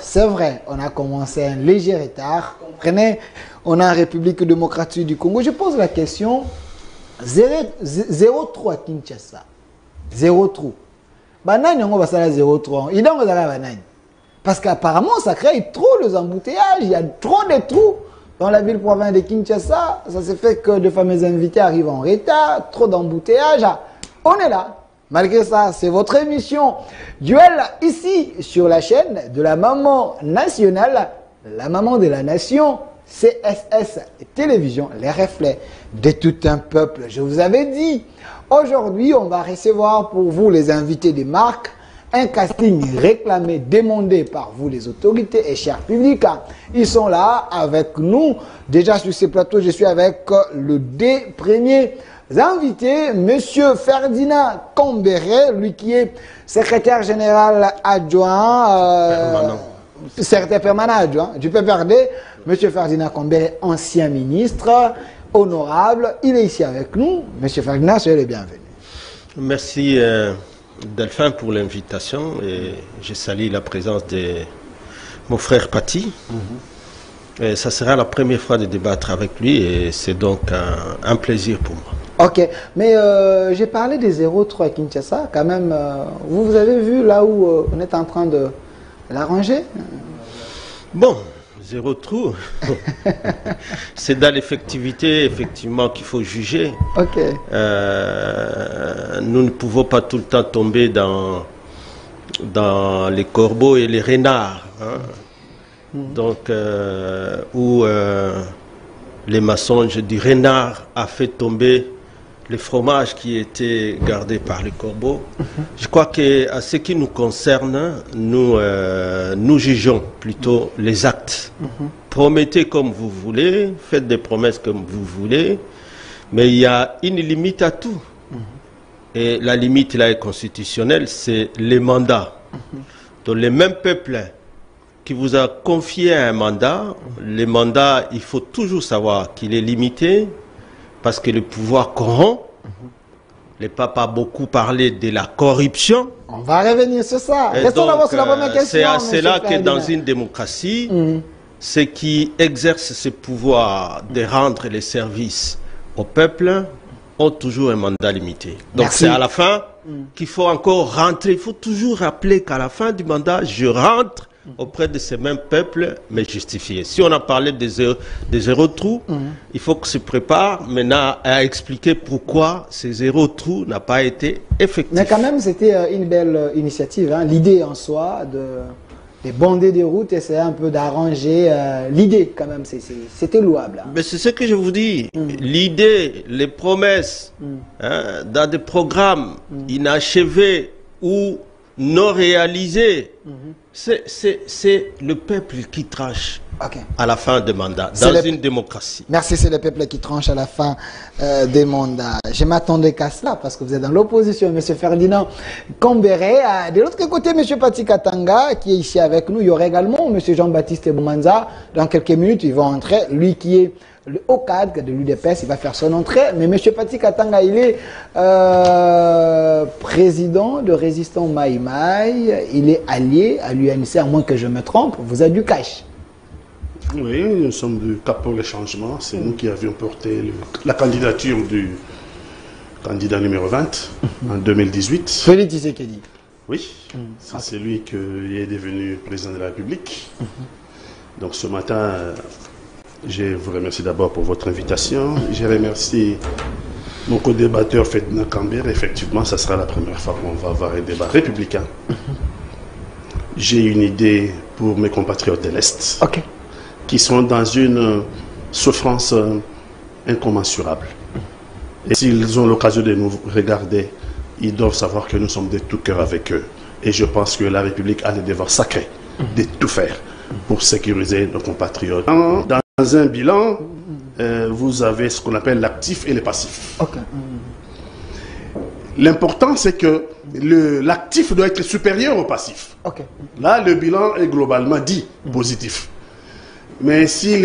c'est vrai, on a commencé un léger retard. Comprenez, on a en République démocratique du Congo. Je pose la question, 0-3 à Kinshasa. 0-3. Banane, on va faire 0-3. Il on va banane. Parce qu'apparemment, ça crée trop les embouteillages. Il y a trop de trous dans la ville province de Kinshasa. Ça se fait que de fameux invités arrivent en retard. Trop d'embouteillages. On est là. Malgré ça, c'est votre émission Duel ici sur la chaîne de la maman nationale, la maman de la nation, CSS Télévision, les reflets de tout un peuple. Je vous avais dit, aujourd'hui, on va recevoir pour vous les invités des marques, un casting réclamé, demandé par vous les autorités et chers publics. Ils sont là avec nous. Déjà sur ce plateau, je suis avec le deux premiers invités, Monsieur Ferdinand Kambere, lui qui est secrétaire général adjoint, secrétaire permanent adjoint du PPRD, Monsieur Ferdinand Kambere, ancien ministre, honorable, il est ici avec nous. Monsieur Ferdinand, soyez le bienvenu. Merci Delphin pour l'invitation et je salue la présence de mon frère Paty. Et ça sera la première fois de débattre avec lui et c'est donc un plaisir pour moi. Ok, mais j'ai parlé des 0-3 à Kinshasa, quand même, vous avez vu là où on est en train de l'arranger? Bon, 0 trou, c'est dans l'effectivité, effectivement, qu'il faut juger. Ok. Nous ne pouvons pas tout le temps tomber dans les corbeaux et les renards. Hein. Donc, où les mensonges du renard a fait tomber les fromages qui étaient gardés par les corbeaux. Je crois qu'à ce qui nous concerne, nous jugeons plutôt les actes. Promettez comme vous voulez, faites des promesses comme vous voulez, mais il y a une limite à tout. Et la limite là est constitutionnelle, c'est les mandats. Donc les mêmes peuples qui vous a confié un mandat, les mandats, il faut toujours savoir qu'il est limité, parce que le pouvoir corrompt. Le pape a beaucoup parlé de la corruption. On va revenir sur ça. Restons d'abord sur la première question. C'est à cela que dans une démocratie, ceux qui exercent ce pouvoir de rendre les services au peuple ont toujours un mandat limité. Donc c'est à la fin qu'il faut encore rentrer. Il faut toujours rappeler qu'à la fin du mandat, je rentre auprès de ces mêmes peuples, mais justifiés. Si on a parlé des zéro trous, il faut que se prépare maintenant à expliquer pourquoi ces zéro trous n'a pas été effectif. Mais quand même, c'était une belle initiative. Hein. L'idée en soi de bonder des routes, essayer un peu d'arranger l'idée quand même, c'était louable. Hein. Mais c'est ce que je vous dis. L'idée, les promesses, hein, dans des programmes inachevés ou non réalisés, c'est le peuple qui tranche à la fin des mandats, dans une démocratie. Merci, c'est le peuple qui tranche à la fin des mandats. Je m'attendais qu'à cela, parce que vous êtes dans l'opposition, M. Ferdinand Kambere. De l'autre côté, M. Paty Katanga, qui est ici avec nous. Il y aura également M. Jean-Baptiste Boumanza. Dans quelques minutes, il va entrer. Lui qui est le haut cadre de l'UDPS, il va faire son entrée. Mais M. Paty Katanga, il est président de Résistants Maï Maï. Il est allié à l'UNC, à moins que je me trompe. Vous avez du cash. Oui, nous sommes du Cap pour le changement. C'est nous qui avions porté la candidature du candidat numéro 20 en 2018. Félix Tshisekedi. Oui, c'est lui qui est devenu président de la République. Donc ce matin, je vous remercie d'abord pour votre invitation. Je remercie mon co-débatteur Ferdinand Kambere. Effectivement, ça sera la première fois qu'on va avoir un débat républicain. J'ai une idée pour mes compatriotes de l'Est qui sont dans une souffrance incommensurable. Et s'ils ont l'occasion de nous regarder, ils doivent savoir que nous sommes de tout cœur avec eux. Et je pense que la République a le devoir sacré de tout faire pour sécuriser nos compatriotes. Dans un bilan, vous avez ce qu'on appelle l'actif et le passif. L'important, c'est que l'actif doit être supérieur au passif. Là, le bilan est globalement dit positif. Mais si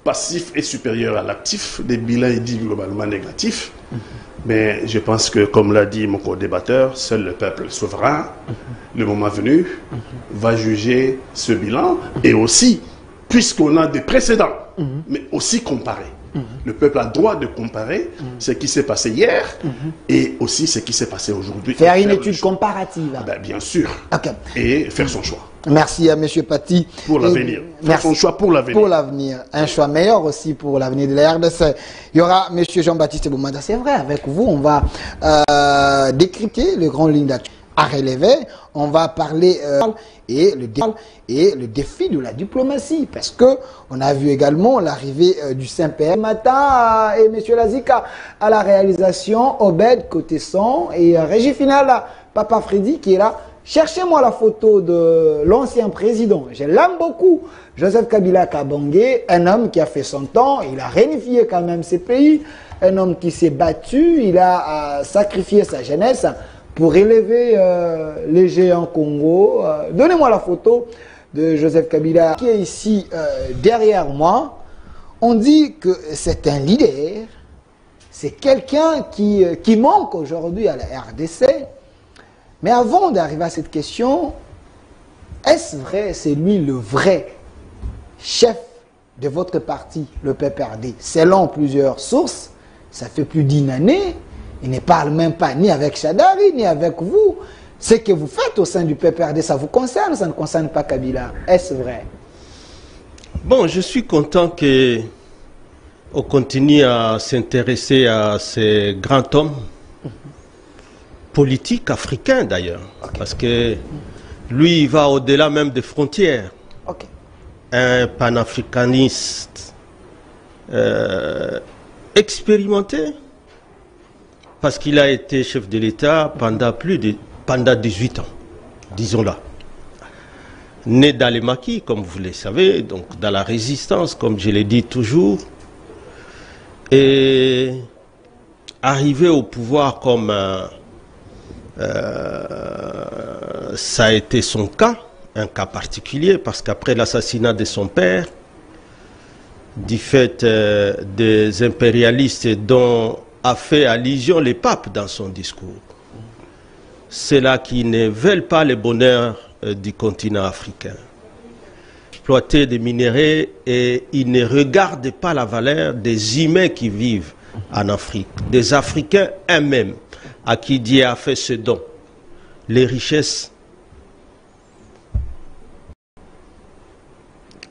passif est supérieur à l'actif, les bilans est dit globalement négatifs. Mais je pense que, comme l'a dit mon co-débatteur, seul le peuple souverain, le moment venu, va juger ce bilan et aussi, puisqu'on a des précédents, mais aussi comparer. Le peuple a droit de comparer ce qui s'est passé hier et aussi ce qui s'est passé aujourd'hui. Faire une étude comparative. Ben, bien sûr. Okay. Et faire son choix. Merci à M. Paty. Pour l'avenir. Faire son choix pour l'avenir. Pour l'avenir. Un choix meilleur aussi pour l'avenir de la RDC. Il y aura M. Jean-Baptiste Boumanda. C'est vrai, avec vous, on va décrypter les grandes lignes d'action à relever. On va parler et le défi de la diplomatie. Parce que on a vu également l'arrivée du Saint-Père matin et M. Lazika à la réalisation, Obed côté son et Régie Finale, Papa Freddy qui est là. Cherchez-moi la photo de l'ancien président. Je l'aime beaucoup. Joseph Kabila Kabangé, un homme qui a fait son temps. Il a réunifié quand même ses pays. Un homme qui s'est battu. Il a sacrifié sa jeunesse pour élever les géants Congo. Donnez-moi la photo de Joseph Kabila qui est ici derrière moi. On dit que c'est un leader. C'est quelqu'un qui manque aujourd'hui à la RDC. Mais avant d'arriver à cette question, est-ce vrai, c'est lui le vrai chef de votre parti, le PPRD? Selon plusieurs sources, ça fait plus d'une année, il ne parle même pas ni avec Chadari, ni avec vous. Ce que vous faites au sein du PPRD, ça vous concerne, ça ne concerne pas Kabila. Est-ce vrai? Bon, je suis content qu'on continue à s'intéresser à ces grands hommes. Politique africain d'ailleurs, parce que lui il va au-delà même des frontières. Un panafricaniste expérimenté, parce qu'il a été chef de l'État pendant 18 ans, disons-là. Né dans les maquis, comme vous le savez, donc dans la résistance, comme je l'ai dit toujours, et arrivé au pouvoir comme ça a été son cas, un cas particulier, parce qu'après l'assassinat de son père, du fait des impérialistes dont a fait allusion les papes dans son discours, ceux-là qui ne veulent pas le bonheur du continent africain, exploiter des minéraux et ils ne regardent pas la valeur des humains qui vivent en Afrique, des Africains eux-mêmes, à qui Dieu a fait ce don, les richesses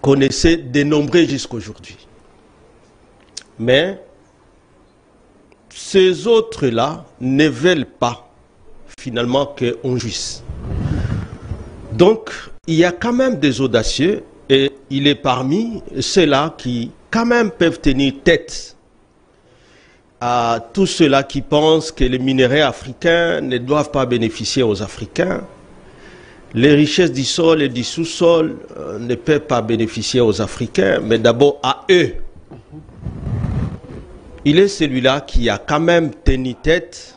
qu'on essaie de dénombrer jusqu'aujourd'hui. Mais ces autres-là ne veulent pas finalement qu'on jouisse. Donc, il y a quand même des audacieux et il est parmi ceux-là qui quand même peuvent tenir tête à tous ceux-là qui pensent que les minéraux africains ne doivent pas bénéficier aux Africains. Les richesses du sol et du sous-sol ne peuvent pas bénéficier aux Africains, mais d'abord à eux. Il est celui-là qui a quand même tenu tête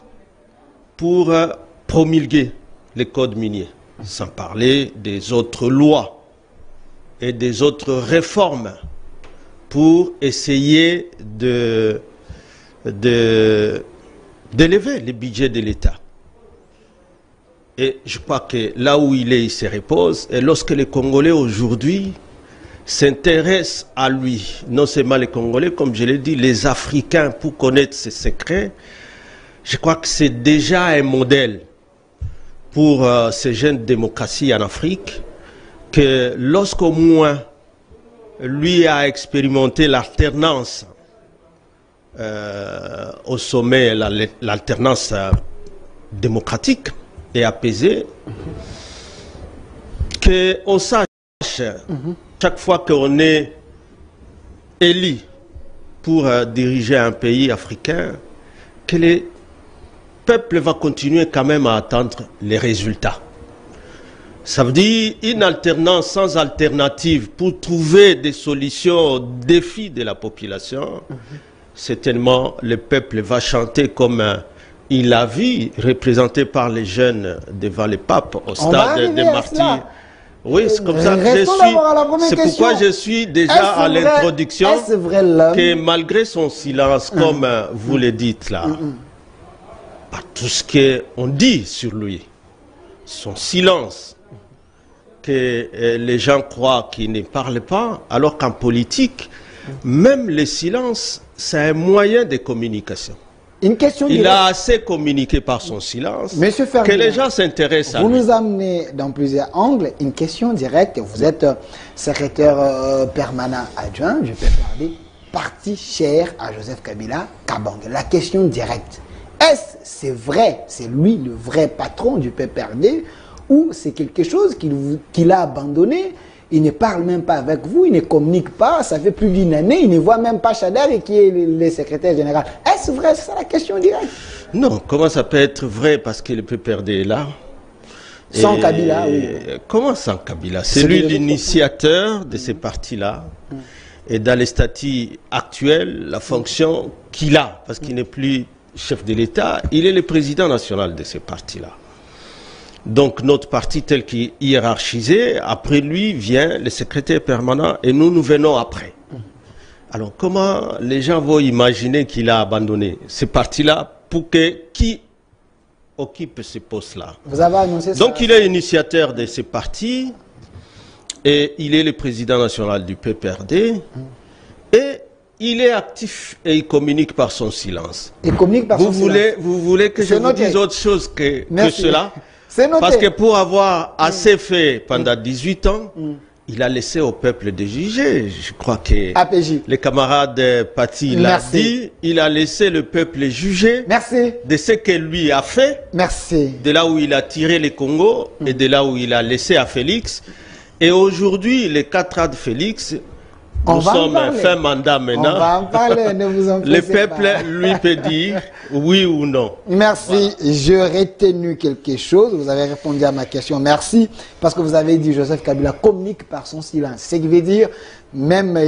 pour promulguer les codes miniers, sans parler des autres lois et des autres réformes pour essayer d'élever le budget de l'État. Et je crois que là où il se repose. Et lorsque les Congolais aujourd'hui s'intéressent à lui, non seulement les Congolais, comme je l'ai dit, les Africains, pour connaître ses secrets, je crois que c'est déjà un modèle pour ces jeunes démocraties en Afrique, que lorsqu'au moins lui a expérimenté l'alternance au sommet, l'alternance démocratique et apaisée, qu'on sache chaque fois qu'on est élu pour diriger un pays africain, que le peuple va continuer quand même à attendre les résultats. Ça veut dire une alternance sans alternative pour trouver des solutions aux défis de la population. Certainement, le peuple va chanter comme il l'a vu, représenté par les jeunes devant les papes au stade des martyrs Oui, c'est comme ça que je suis. C'est pourquoi je suis déjà à l'introduction que malgré son silence, comme vous le dites là, par tout ce qu'on dit sur lui, son silence, que les gens croient qu'il ne parle pas, alors qu'en politique, même le silence, c'est un moyen de communication. Une question Il a assez communiqué par son silence que les gens s'intéressent à lui. Vous nous amenez dans plusieurs angles. Une question directe. Vous êtes secrétaire permanent adjoint, je peux parler, parti cher à Joseph Kabila, Kabang. La question directe. Est-ce c'est vrai, c'est lui le vrai patron du PPRD ou c'est quelque chose qu'il a abandonné? Il ne parle même pas avec vous, il ne communique pas, ça fait plus d'une année, il ne voit même pas Chader qui est le secrétaire général. Est-ce vrai? C'est ça la question directe. Non, comment ça peut être vrai parce que le PPRD est là? Sans Kabila, oui. Comment sans Kabila? C'est lui l'initiateur de ces partis-là. Et dans les statuts actuels, la fonction qu'il a, parce qu'il n'est plus chef de l'État, il est le président national de ces partis-là. Donc notre parti tel qu'il est hiérarchisé, après lui vient le secrétaire permanent et nous venons après. Alors comment les gens vont imaginer qu'il a abandonné ce parti-là pour que qui occupe ce poste-là? Vous avez annoncé ça. Donc il est initiateur de ce parti et il est le président national du PPRD et il est actif et il communique par son silence. Il communique par son silence. Vous voulez que je vous dise autre chose que cela? Parce que pour avoir assez fait pendant 18 ans, il a laissé au peuple de juger. Je crois que les camarades Pati l'a dit, il a laissé le peuple juger de ce que lui a fait, de là où il a tiré le Congo et de là où il a laissé à Félix. Et aujourd'hui, les 4 ans de Félix, nous sommes fin mandat maintenant. On va en parler, ne vous en faites pas. Le peuple, lui, peut dire oui ou non. Merci. Voilà. Je retenu quelque chose. Vous avez répondu à ma question. Merci. Parce que vous avez dit Joseph Kabila communique par son silence. Ce qui veut dire, même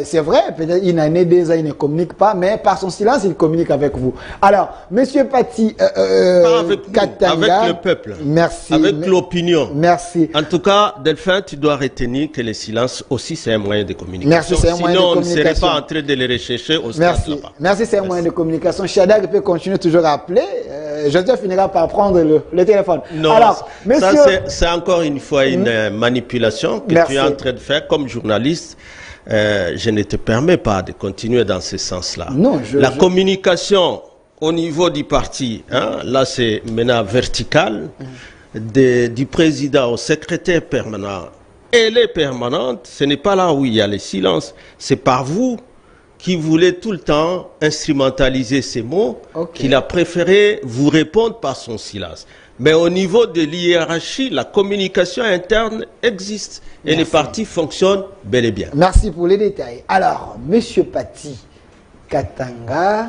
c'est vrai, peut-être une année, 2 ans, il ne communique pas, mais par son silence, il communique avec vous. Alors, Monsieur Pati, pas avec nous, Katanga, avec le peuple. Merci. Avec l'opinion. Merci. En tout cas, Delphin, tu dois retenir que le silence aussi, c'est un moyen de communication. Merci, c'est un moyen de communication. Sinon, on ne serait pas en train de les rechercher au stade là-bas. Merci, c'est un moyen de communication. Chader peut continuer toujours à appeler. Joseph finira par prendre le téléphone. Non, alors, monsieur... c'est encore une fois une manipulation que tu es en train de faire comme journaliste. Je ne te permets pas de continuer dans ce sens-là. La communication au niveau du parti, hein, là c'est maintenant vertical, du président au secrétaire permanent et les permanentes, ce n'est pas là où il y a le silence, c'est par vous qui voulez tout le temps instrumentaliser ces mots, qu'il a préféré vous répondre par son silence. Mais au niveau de l'hiérarchie, la communication interne existe et les partis fonctionnent bel et bien. Merci pour les détails. Alors, Monsieur Pati Katanga,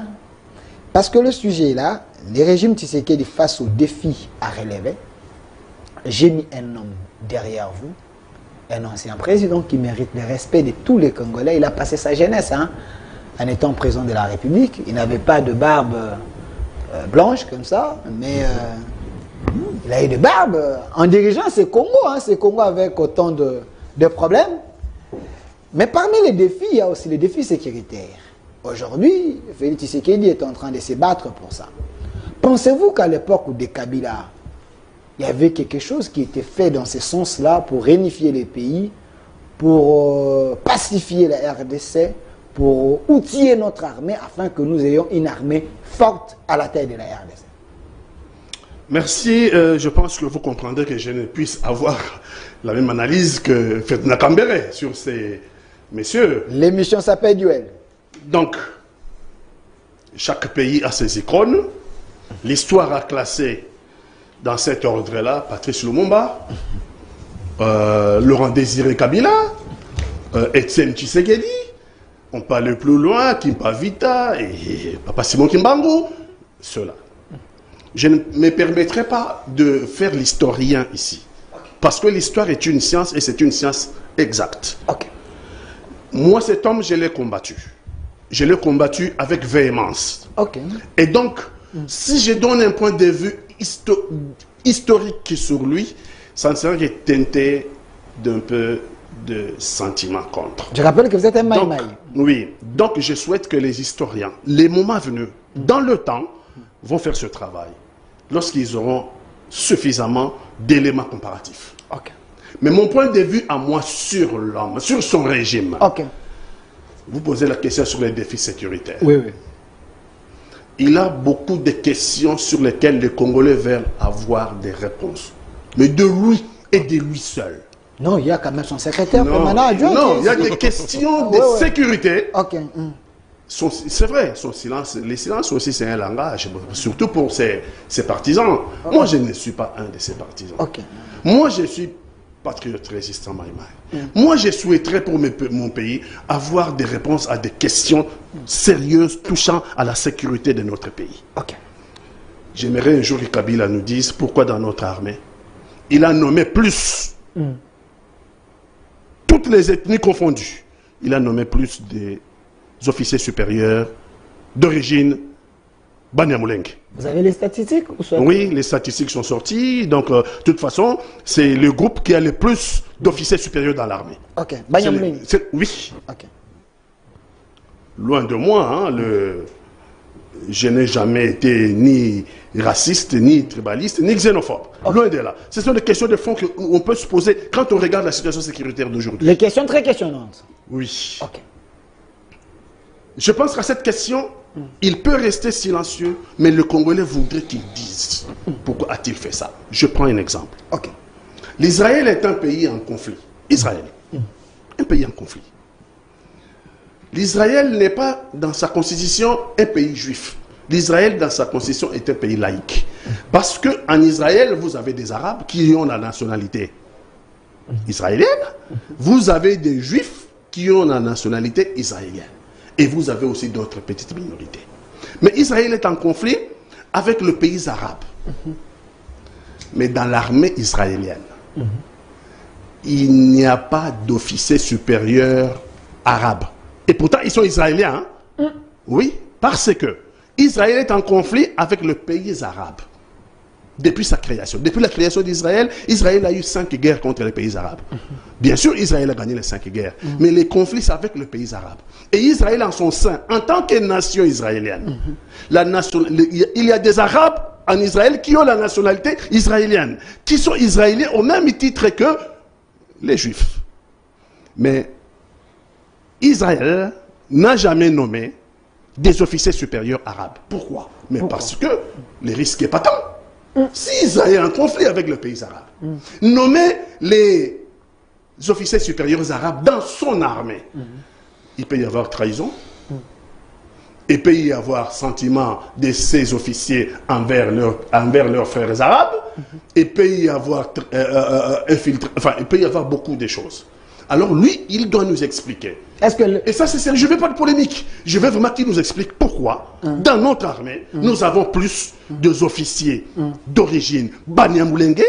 parce que le sujet est là, les régimes Tshisekedi face aux défis à relever, j'ai mis un homme derrière vous, un ancien président qui mérite le respect de tous les Congolais. Il a passé sa jeunesse en étant président de la République. Il n'avait pas de barbe blanche comme ça, mais... il a eu des barbes en dirigeant ces Congo avec autant de problèmes. Mais parmi les défis, il y a aussi les défis sécuritaires. Aujourd'hui, Félix Tshisekedi est en train de se battre pour ça. Pensez-vous qu'à l'époque de Kabila, il y avait quelque chose qui était fait dans ce sens-là pour réunifier les pays, pour pacifier la RDC, pour outiller notre armée afin que nous ayons une armée forte à la tête de la RDC? Merci. Je pense que vous comprendrez que je ne puisse avoir la même analyse que Ferdinand Kambere sur ces messieurs. L'émission s'appelle Duel. Donc, chaque pays a ses icônes. L'histoire a classé dans cet ordre-là Patrice Lumumba, Laurent Désiré Kabila, Etienne Tshisekedi. On peut aller plus loin, Kimpa Vita et Papa Simon Kimbangu. Ceux-là. Je ne me permettrai pas de faire l'historien ici. Parce que l'histoire est une science et c'est une science exacte. Moi, cet homme, je l'ai combattu. Je l'ai combattu avec véhémence. Et donc, si je donne un point de vue historique sur lui, ça ne serait que teinté d'un peu de sentiment contre. Je rappelle que vous êtes un Donc, maïmaï. oui, donc je souhaite que les historiens, les moments venus, dans le temps, vont faire ce travail lorsqu'ils auront suffisamment d'éléments comparatifs. Ok. Mais mon point de vue à moi sur l'homme, sur son régime, Ok. vous posez la question sur les défis sécuritaires. Oui, oui. Il a beaucoup de questions sur lesquelles les Congolais veulent avoir des réponses. Mais de lui et de lui seul. Non, il y a quand même son secrétaire Non, permanent adjoint. non, il y a qui- des questions de Ouais, ouais. sécurité. Ok. C'est vrai, son silence, les silences aussi c'est un langage, surtout pour ses partisans. Moi je ne suis pas un de ses partisans. Ok. Moi je suis patriote résistant Maïmaï. Moi je souhaiterais pour mon pays avoir des réponses à des questions sérieuses touchant à la sécurité de notre pays. Ok. J'aimerais un jour que Kabila nous dise pourquoi dans notre armée, il a nommé plus, toutes les ethnies confondues, il a nommé plus des officiers supérieurs d'origine Banyamulenge. Vous avez les statistiques ou soit... Oui, les statistiques sont sorties. Donc, de toute façon, c'est le groupe qui a le plus d'officiers supérieurs dans l'armée. Ok. Banyamulenge. Oui. Ok. Loin de moi, hein, je n'ai jamais été ni raciste, ni tribaliste, ni xénophobe. Okay. Loin de là. Ce sont des questions de fond qu'on peut se poser quand on regarde la situation sécuritaire d'aujourd'hui. Les questions très questionnantes. Oui. Ok. Je pense qu'à cette question, il peut rester silencieux, mais le Congolais voudrait qu'il dise pourquoi a-t-il fait ça. Je prends un exemple. Ok. L'Israël est un pays en conflit. Israël. Un pays en conflit. L'Israël n'est pas dans sa constitution un pays juif. L'Israël dans sa constitution est un pays laïque. Parce qu'en Israël, vous avez des Arabes qui ont la nationalité israélienne. Vous avez des Juifs qui ont la nationalité israélienne. Et vous avez aussi d'autres petites minorités. Mais Israël est en conflit avec le pays arabe. Mais dans l'armée israélienne, il n'y a pas d'officier supérieur arabe. Et pourtant, ils sont israéliens. Hein? Oui, parce que Israël est en conflit avec le pays arabe. Depuis sa création. Depuis la création d'Israël, Israël a eu 5 guerres contre les pays arabes. Bien sûr, Israël a gagné les 5 guerres. Mais les conflits, c'est avec le pays arabe. Et Israël en son sein, en tant que nation israélienne, il y a des Arabes en Israël qui ont la nationalité israélienne, qui sont israéliens au même titre que les Juifs. Mais Israël n'a jamais nommé des officiers supérieurs arabes. Pourquoi? Mais parce que le risque est patent. Si Israël est en conflit avec le pays arabe, nommer les officiers supérieurs arabes dans son armée, il peut y avoir trahison, il peut y avoir sentiment de ces officiers envers leurs frères arabes, il peut y avoir il peut y avoir beaucoup de choses. Alors lui, il doit nous expliquer. Et ça, c'est sérieux. Je ne veux pas de polémique. Je veux vraiment qu'il nous explique pourquoi, dans notre armée, nous avons plus d'officiers d'origine Banyamulenge,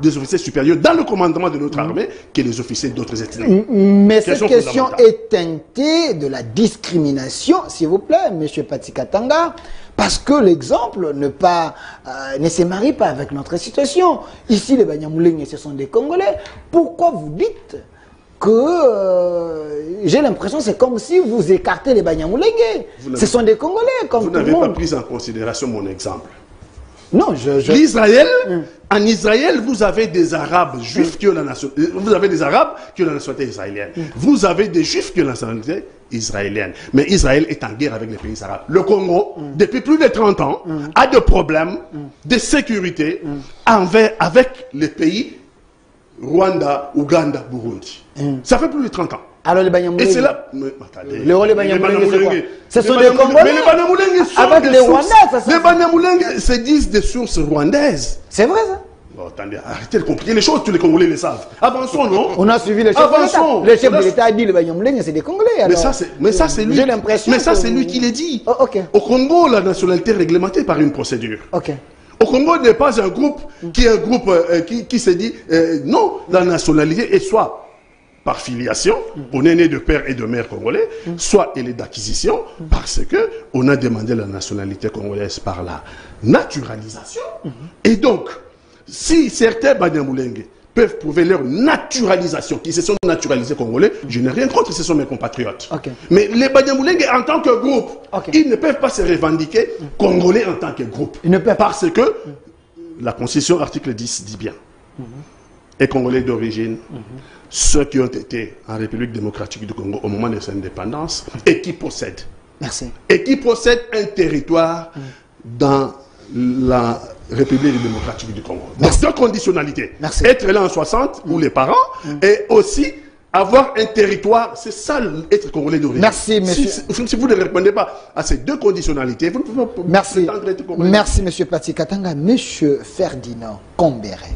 des officiers supérieurs dans le commandement de notre armée, que les officiers d'autres ethnies. Mais cette question est teintée de la discrimination, s'il vous plaît, M. Patikatanga, parce que l'exemple ne se marie pas avec notre situation. Ici, les Banyamulenge, ce sont des Congolais. Pourquoi vous dites que j'ai l'impression c'est comme si vous écartez les Banyamulenge. Ce sont des Congolais comme tout le monde. Vous n'avez pas pris en considération mon exemple. Non, L'Israël, en Israël, vous avez des Arabes juifs qui ont la nationalité. Vous avez des Arabes qui ont la nationalité israélienne. Vous avez des Juifs qui ont la nationalité israélienne. Mais Israël est en guerre avec les pays arabes. Le Congo, depuis plus de 30 ans, a des problèmes de sécurité avec les pays Rwanda, Ouganda, Burundi. Ça fait plus de 30 ans. Alors les Banyamulenge. Et c'est là. Les Banyamulenge, ce sont des Congolais. Mais les Banyamulenge sont avec des les sources. Rwandais, ça. Les Banyamulenge se disent des sources rwandaises. C'est vrai ça? Bon, attendez, arrêtez de compliquer les choses, tous les Congolais le savent. Avançons, non? On a suivi le chef de l'État. Le chef de l'État a dit les Banyamulenge, c'est des Congolais. Alors. Mais ça, c'est lui. J'ai l'impression. Mais ça, c'est lui qui l'a dit. Oh, okay. Au Congo, la nationalité est réglementée par une procédure. Ok. Au Congo, il n'est pas un groupe qui est un groupe qui se dit non, la nationalité est soit par filiation, on est né de père et de mère congolais, soit elle est d'acquisition, parce que on a demandé la nationalité congolaise par la naturalisation. Et donc, si certains Banyamulenge peuvent prouver leur naturalisation, qui se sont naturalisés congolais, je n'ai rien contre, ce sont mes compatriotes. Mais les Banyamulenge, en tant que groupe, ils ne peuvent pas se revendiquer congolais en tant que groupe. Ils ne peuvent pas. Parce que la Constitution, article 10, dit bien, et congolais d'origine, ceux qui ont été en République démocratique du Congo au moment de son indépendance, et qui possèdent. Et qui possèdent un territoire dans la République démocratique du Congo. Donc, deux conditionnalités. Être là en 60, ou les parents, et aussi avoir un territoire, c'est ça être congolais d'origine. Merci, monsieur. Si vous ne répondez pas à ces deux conditionnalités, vous ne pouvez pas prétendre être congolais. Merci, monsieur Pati Katanga. Monsieur Ferdinand Combéré,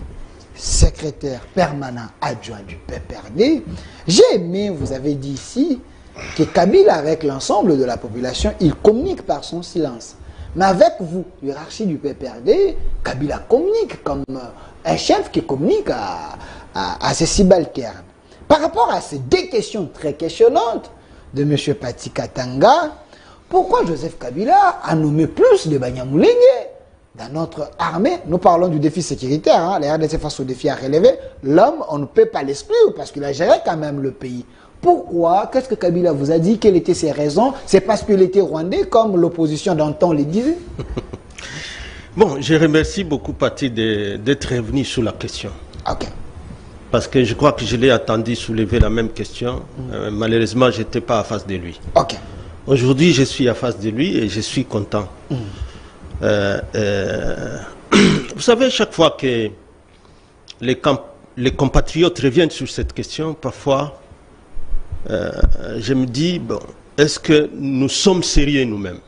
secrétaire permanent adjoint du PPRD. J'ai aimé, vous avez dit ici, que Kabila, avec l'ensemble de la population, il communique par son silence. Mais avec vous, hiérarchie du PPRD, Kabila communique comme un chef qui communique à ses subalternes. Par rapport à ces deux questions très questionnantes de M. Pati Katanga, pourquoi Joseph Kabila a nommé plus de Banyamulenge dans notre armée? Nous parlons du défi sécuritaire, hein, la RDC face au défi à relever. L'homme, on ne peut pas l'exclure parce qu'il a géré quand même le pays. Pourquoi? Qu'est-ce que Kabila vous a dit? Quelles étaient ses raisons? C'est parce qu'il était rwandais, comme l'opposition d'antan le disait? Bon, je remercie beaucoup Pati d'être revenu sur la question. Parce que je crois que je l'ai attendu soulever la même question. Malheureusement, je n'étais pas en face de lui. Aujourd'hui, je suis en face de lui et je suis content. Vous savez, chaque fois que les compatriotes reviennent sur cette question, parfois, je me dis, bon, est-ce que nous sommes sérieux nous-mêmes?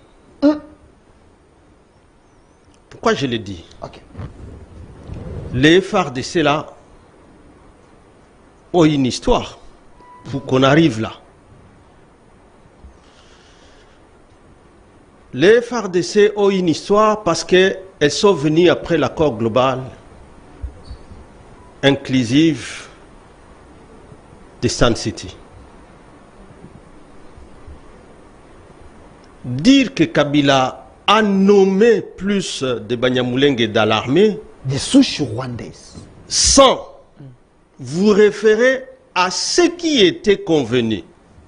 Pourquoi je l'ai dit? Les FARDC là ont une histoire pour qu'on arrive là. Les FARDC ont une histoire parce qu'elles sont venues après l'accord global inclusif de Sun City. Dire que Kabila a nommé plus de Banyamulenge dans l'armée, des souches rwandaises, sans vous référer à ce qui était convenu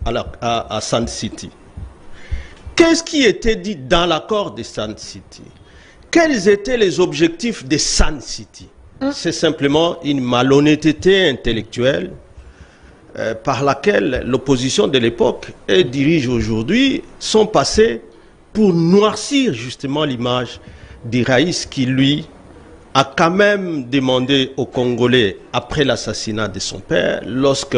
à Sun City. Qu'est-ce qui était dit dans l'accord de Sun City? Quels étaient les objectifs de Sun City? C'est simplement une malhonnêteté intellectuelle par laquelle l'opposition de l'époque et dirige aujourd'hui sont passés pour noircir justement l'image d'Iraïs qui, lui, a quand même demandé aux Congolais, après l'assassinat de son père, lorsque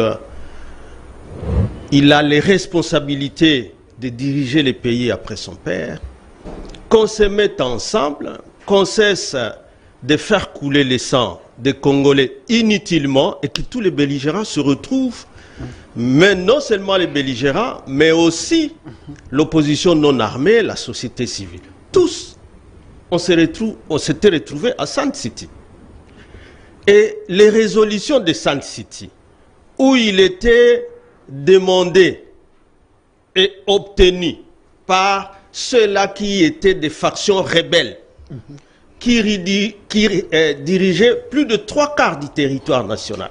il a les responsabilités de diriger les pays après son père, qu'on se mette ensemble, qu'on cesse de faire couler le sang des Congolais inutilement et que tous les belligérants se retrouvent, mais non seulement les belligérants, mais aussi l'opposition non armée, la société civile. Tous, on s'était retrouvés à Sun City. Et les résolutions de Sun City, où il était demandé et obtenu par ceux-là qui étaient des factions rebelles, qui dirigeaient plus de 3/4 du territoire national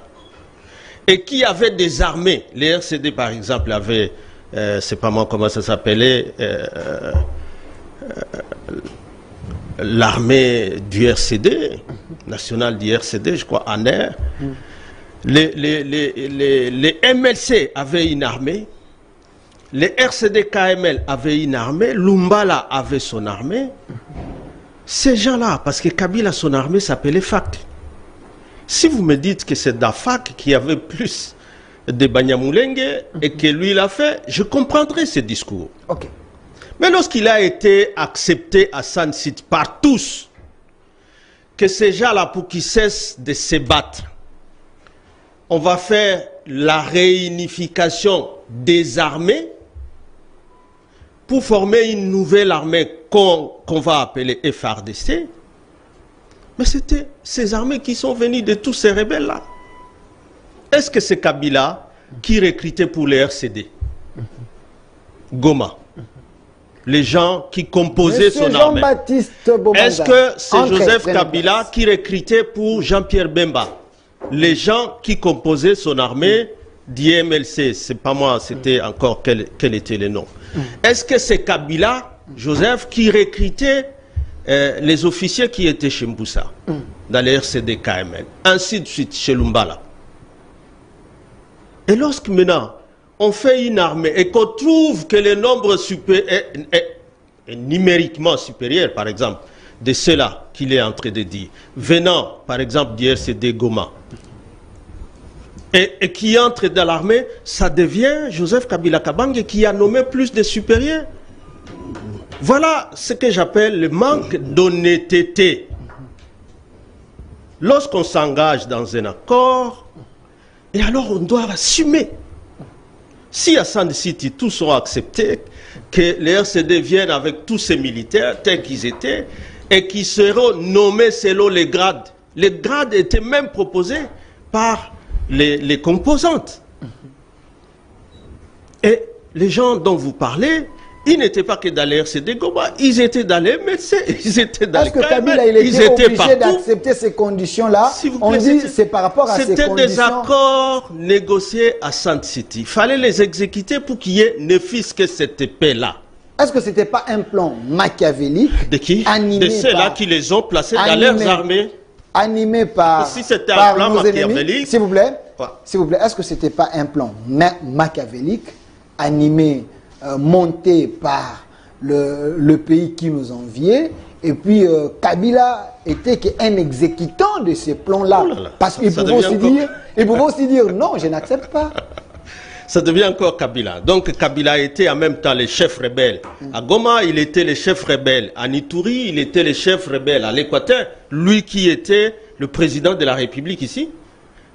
et qui avaient des armées. Les RCD, par exemple, avaient, c'est pas moi comment ça s'appelait, l'armée du RCD, nationale du RCD, je crois, en air. Les MLC avaient une armée. Les RCD-KML avaient une armée. Lumbala avait son armée. Ces gens-là, parce que Kabila, son armée s'appelait FAC. Si vous me dites que c'est d'AFAC qui avait plus de Banyamulenge et que lui l'a fait, je comprendrai ce discours. Mais lorsqu'il a été accepté à Sun City par tous, que ces gens-là, pour qu'ils cessent de se battre, on va faire la réunification des armées pour former une nouvelle armée qu'on va appeler FARDC. Mais c'était ces armées qui sont venues de tous ces rebelles-là. Est-ce que c'est Kabila qui recrutait pour les RCD? Goma. Les gens qui composaient son armée. Est-ce que c'est Joseph Kabila qui recrutait pour Jean-Pierre Bemba? les gens qui composaient son armée d'IMLC, c'est pas moi, c'était encore quel était le nom. Est-ce que c'est Kabila, Joseph, qui recrutait les officiers qui étaient chez Mboussa, dans les RCD KML, ainsi de suite, chez Lumbala. Et lorsque maintenant, on fait une armée et qu'on trouve que le nombre est numériquement supérieur, par exemple, de ceux-là qu'il est en train de dire, venant, par exemple, du RCD Goma, et qui entre dans l'armée, ça devient Joseph Kabila Kabange qui a nommé plus de supérieurs. Voilà ce que j'appelle le manque d'honnêteté. Lorsqu'on s'engage dans un accord, et alors on doit assumer. Si à Sand City, tous sont acceptés, que les RCD viennent avec tous ces militaires tels qu'ils étaient, et qui seront nommés selon les grades. Les grades étaient même proposés par les composantes. Et les gens dont vous parlez, ils n'étaient pas que dans les RCD Goma, ils étaient dans les MLC, ils étaient dans les KML. Est-ce que Kabila, il était obligé d'accepter ces conditions-là? On dit c'est par rapport à ces conditions. C'était des accords négociés à Sand City. Il fallait les exécuter pour qu'il y ait ne fût-ce que cette paix-là. Est-ce que ce n'était pas un plan machiavélique? De qui? De ceux-là qui les ont placés dans leurs armées. Animé par, si c'était un plan machiavélique, s'il vous plaît, ouais. S'il vous plaît, est-ce que ce n'était pas un plan machiavélique, animé, monté par le pays qui nous enviait, et puis Kabila était qu'un exécutant de ces plans-là, parce qu'il pouvait aussi dire non, je n'accepte pas. Ça devient encore Kabila. Donc Kabila était en même temps le chef rebelle. À Goma, il était le chef rebelle. À Nitouri, il était le chef rebelle. À l'Équateur, lui qui était le président de la République ici,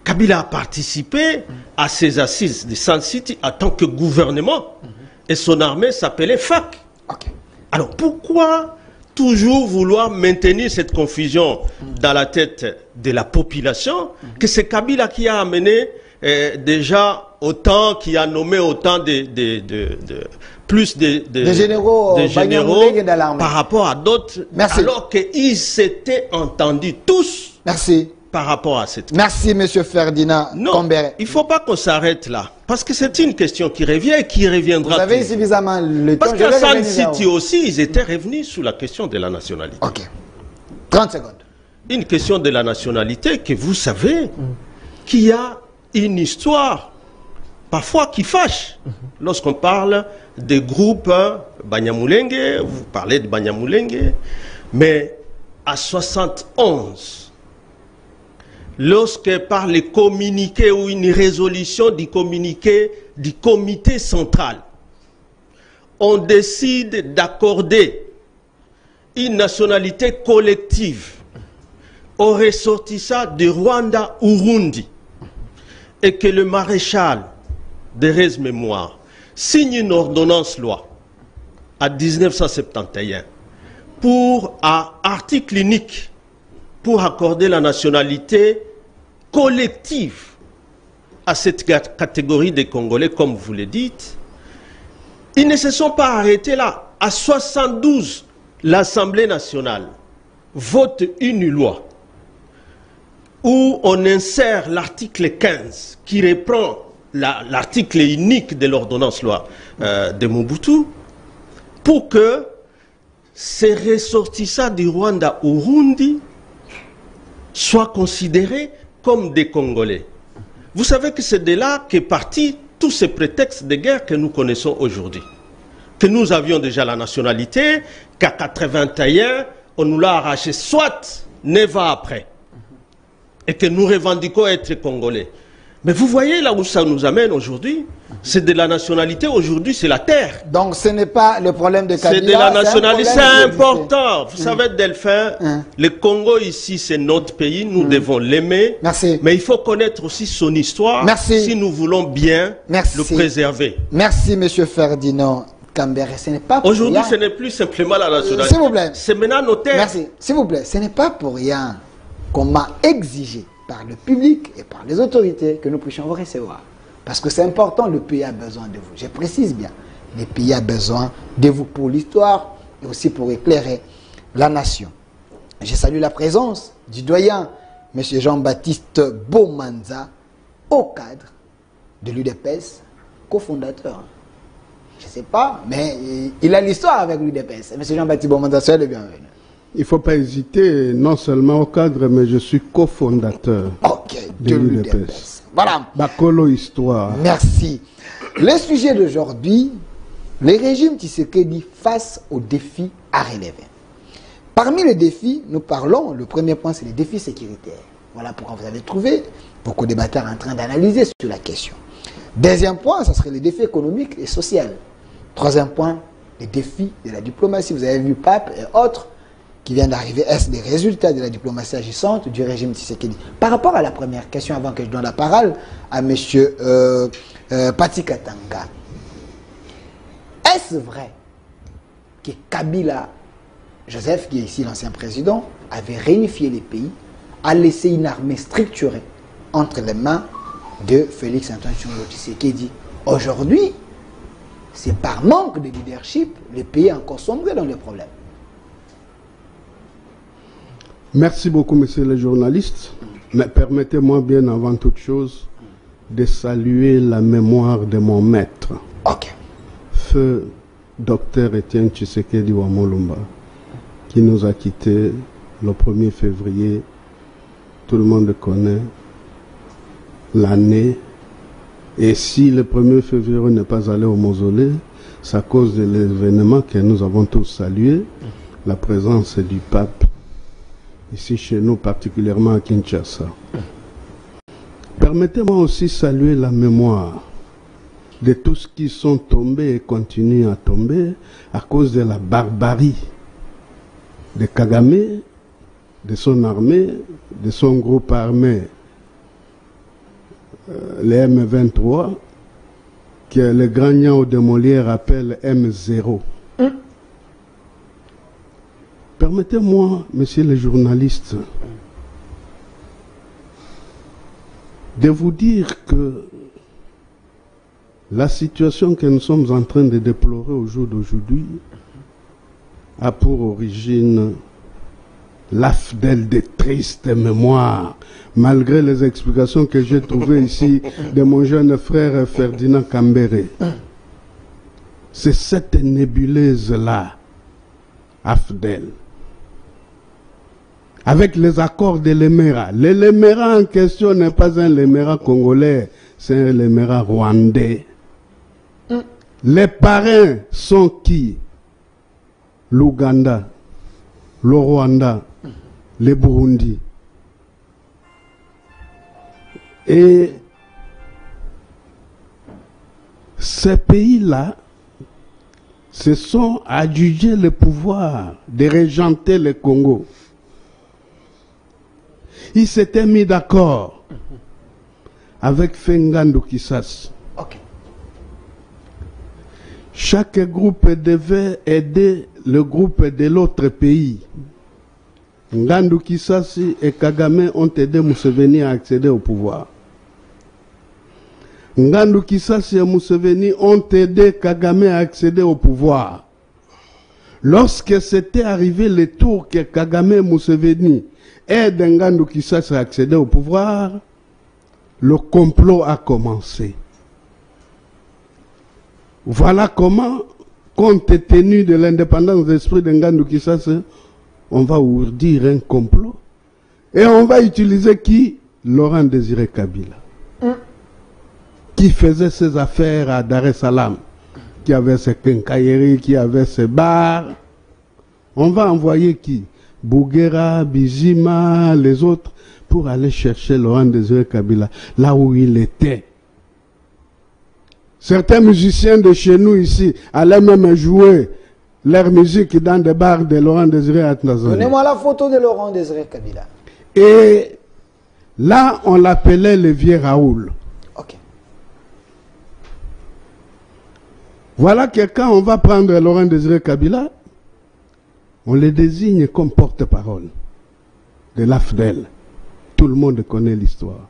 Kabila a participé à ces assises de Sand City en tant que gouvernement. Et son armée s'appelait FAC. Okay. Alors pourquoi toujours vouloir maintenir cette confusion dans la tête de la population que c'est Kabila qui a amené déjà autant, qui a nommé autant de généraux par rapport à d'autres, alors qu'ils s'étaient entendus tous. Merci. Par rapport à cette... Merci, M. Ferdinand Kambere. Il ne faut pas qu'on s'arrête là. Parce que c'est une question qui revient et qui reviendra. Vous avez suffisamment le temps. Parce qu'à Sand City aussi, ils étaient revenus sur la question de la nationalité. Ok. 30 secondes. Une question de la nationalité que vous savez qu'il y a une histoire parfois qui fâche. Lorsqu'on parle des groupes Banyamulenge, vous parlez de Banyamulenge, mais à 71, lorsque par les communiqués ou une résolution du communiqué du comité central, on décide d'accorder une nationalité collective aux ressortissants de Rwanda-Urundi et que le maréchal Thérèse Mémoire signe une ordonnance-loi à 1971 pour un article unique pour accorder la nationalité collective à cette catégorie des Congolais, comme vous le dites, ils ne se sont pas arrêtés là. À 72, l'Assemblée nationale vote une loi où on insère l'article 15 qui reprend l'article unique de l'ordonnance-loi de Mobutu pour que ces ressortissants du Rwanda au Burundi soient considérés comme des Congolais. Vous savez que c'est de là qu'est parti tous ces prétextes de guerre que nous connaissons aujourd'hui. Que nous avions déjà la nationalité, qu'à 81, on nous l'a arraché, soit 9 ans après, et que nous revendiquons être Congolais. Mais vous voyez là où ça nous amène aujourd'hui, c'est de la nationalité, aujourd'hui c'est la terre. Donc ce n'est pas le problème de Kabila. C'est de la nationalité, c'est important. Vous savez Delphin, le Congo ici c'est notre pays, nous devons l'aimer. Merci. Mais il faut connaître aussi son histoire. Merci. Si nous voulons bien le préserver. Merci M. Ferdinand Kambere. Ce n'est pas pour aujourd'hui, rien. Ce n'est plus simplement la nationalité. S'il vous plaît. C'est maintenant nos terres. Merci. S'il vous plaît, ce n'est pas pour rien qu'on m'a exigé par le public et par les autorités que nous puissions vous recevoir. Parce que c'est important, le pays a besoin de vous. Je précise bien, le pays a besoin de vous pour l'histoire et aussi pour éclairer la nation. Je salue la présence du doyen M. Jean-Baptiste Bomanza, au cadre de l'UDPS, cofondateur. Je ne sais pas, mais il a l'histoire avec l'UDPS. M. Jean-Baptiste Bomanza, soyez le bienvenu. Il ne faut pas hésiter, non seulement au cadre, mais je suis cofondateur de l'UDPS. Voilà. Bakolo Histoire. Merci. Le sujet d'aujourd'hui, le régime Tshisekedi face aux défis à relever. Parmi les défis, nous parlons, le premier point, c'est les défis sécuritaires. Voilà pourquoi vous avez trouvé beaucoup de débatteurs en train d'analyser sur la question. Deuxième point, ce serait les défis économiques et sociaux. Troisième point, les défis de la diplomatie. Vous avez vu Pape et autres qui viennent d'arriver. Est-ce des résultats de la diplomatie agissante du régime Tshisekedi? Par rapport à la première question, avant que je donne la parole à M. Pati Katanga, est-ce vrai que Kabila, Joseph, qui est ici l'ancien président, avait réunifié les pays, a laissé une armée structurée entre les mains de Félix Antoine Tshisekedi? Aujourd'hui, c'est par manque de leadership, les pays ont encore sombré dans les problèmes. Merci beaucoup, monsieur le journaliste. Mais permettez-moi bien avant toute chose de saluer la mémoire de mon maître. Feu Dr Étienne Tshisekedi Wamolumba, qui nous a quittés le 1er février. Tout le monde connaît l'année. Et si le 1er février n'est pas allé au mausolée, c'est à cause de l'événement que nous avons tous salué, la présence du pape ici chez nous, particulièrement à Kinshasa. Permettez-moi aussi saluer la mémoire de tous qui sont tombés et continuent à tomber à cause de la barbarie de Kagame, de son armée, de son groupe armé, les M23, que le grand Niao de Molière appelle M0. Permettez-moi, monsieur le journaliste, de vous dire que la situation que nous sommes en train de déplorer au jour d'aujourd'hui a pour origine l'AFDEL de triste mémoire, malgré les explications que j'ai trouvées ici de mon jeune frère Ferdinand Kambere. C'est cette nébuleuse-là, AFDEL. Avec les accords de l'Émérat. L'Émérat en question n'est pas un Émérat congolais, c'est un Émérat rwandais. Les parrains sont qui? L'Ouganda, le Rwanda, le Burundi. Et ces pays-là se sont adjugés le pouvoir de régenter le Congo. Ils s'étaient mis d'accord avec Fengando Kisasi. Chaque groupe devait aider le groupe de l'autre pays. Ngandu Kisasi et Kagame ont aidé Museveni à accéder au pouvoir. Ngandu Kisasi et Museveni ont aidé Kagame à accéder au pouvoir. Lorsque c'était arrivé le tour que Kagame et Museveni aident Ngandu Kisasi à accéder au pouvoir, le complot a commencé. Voilà comment, compte tenu de l'indépendance d'esprit de Ngandu Kisasi, on va ourdir un complot. Et on va utiliser qui? Laurent Désiré Kabila. Qui faisait ses affaires à Dar es Salaam. Qui avait ses quincailleries, qui avait ses bars. On va envoyer qui? Bouguera, Bijima, les autres, pour aller chercher Laurent Désiré Kabila, là où il était. Certains musiciens de chez nous ici allaient même jouer leur musique dans des bars de Laurent Désiré à Tanzanie. Donnez-moi la photo de Laurent Désiré Kabila. Et là, on l'appelait le vieux Raoul. Voilà que quand on va prendre Laurent Désiré Kabila, on le désigne comme porte-parole de l'AFDEL. Tout le monde connaît l'histoire.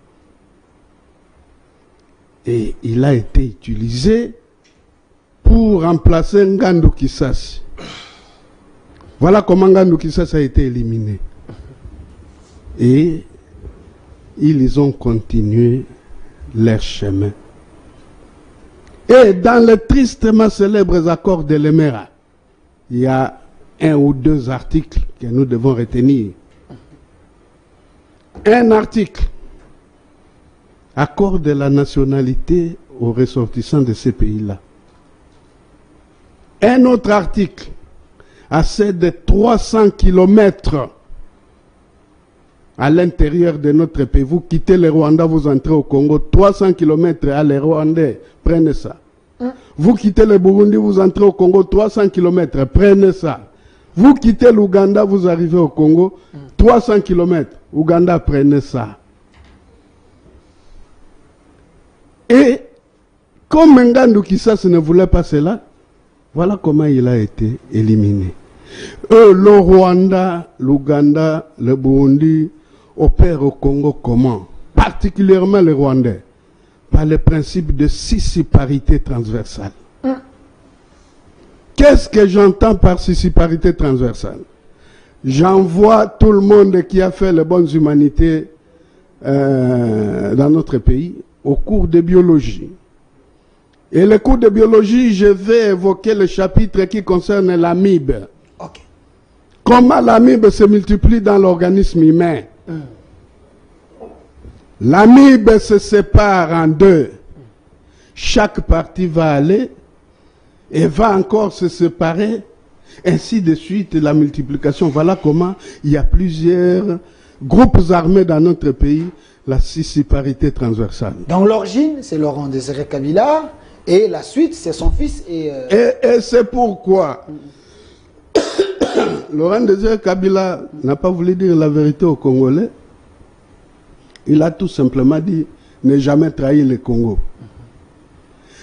Et il a été utilisé pour remplacer Ngandu Kisasi. Voilà comment Ngandu Kisasi a été éliminé. Et ils ont continué leur chemin. Et dans les tristement célèbres accords de l'Émera, il y a 1 ou 2 articles que nous devons retenir. Un article accorde la nationalité aux ressortissants de ces pays-là. Un autre article accède 300 kilomètres à l'intérieur de notre pays. Vous quittez le Rwanda, vous entrez au Congo. 300 kilomètres à les Rwandais, prenez ça. Vous quittez le Burundi, vous entrez au Congo. 300 kilomètres, prenez ça. Vous quittez l'Ouganda, vous arrivez au Congo. 300 kilomètres, Ouganda, prenez ça. Et comme Ngannou Kisasi ne voulait pas cela, voilà comment il a été éliminé. Le Rwanda, l'Ouganda, le Burundi opèrent au Congo comment? Particulièrement les Rwandais, par le principe de sissiparité transversale. Qu'est-ce que j'entends par sissiparité transversale? J'envoie tout le monde qui a fait les bonnes humanités dans notre pays au cours de biologie. Et le cours de biologie, je vais évoquer le chapitre qui concerne l'amibe. Ok. Comment l'amibe se multiplie dans l'organisme humain. L'amibe se sépare en 2. Chaque partie va aller et va encore se séparer. Ainsi de suite, la multiplication. Voilà comment il y a plusieurs groupes armés dans notre pays, la sissiparité transversale. Donc l'origine, c'est Laurent Désiré Kabila, et la suite, c'est son fils. Et c'est pourquoi Laurent Désiré Kabila n'a pas voulu dire la vérité aux Congolais. Il a tout simplement dit ne jamais trahir le Congo.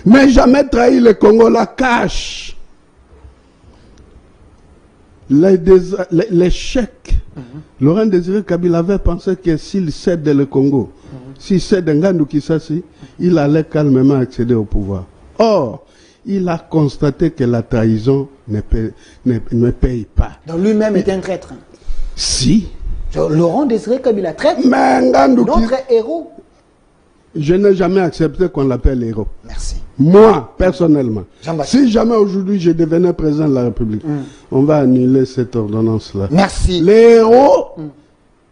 Ne jamais trahir le Congo la cache. L'échec. Laurent Désiré Kabila avait pensé que s'il cède le Congo, s'il cède Ngannou Kisasi, il allait calmement accéder au pouvoir. Or, il a constaté que la trahison ne paye pas. Donc lui-même est un traître. Si. Laurent Désiré Kabila traître. Mais Ngannou notre héros. Je n'ai jamais accepté qu'on l'appelle héros. Merci. Moi, personnellement. Jean-Baptiste. Si jamais aujourd'hui je devenais président de la République, on va annuler cette ordonnance-là. Merci. Le héros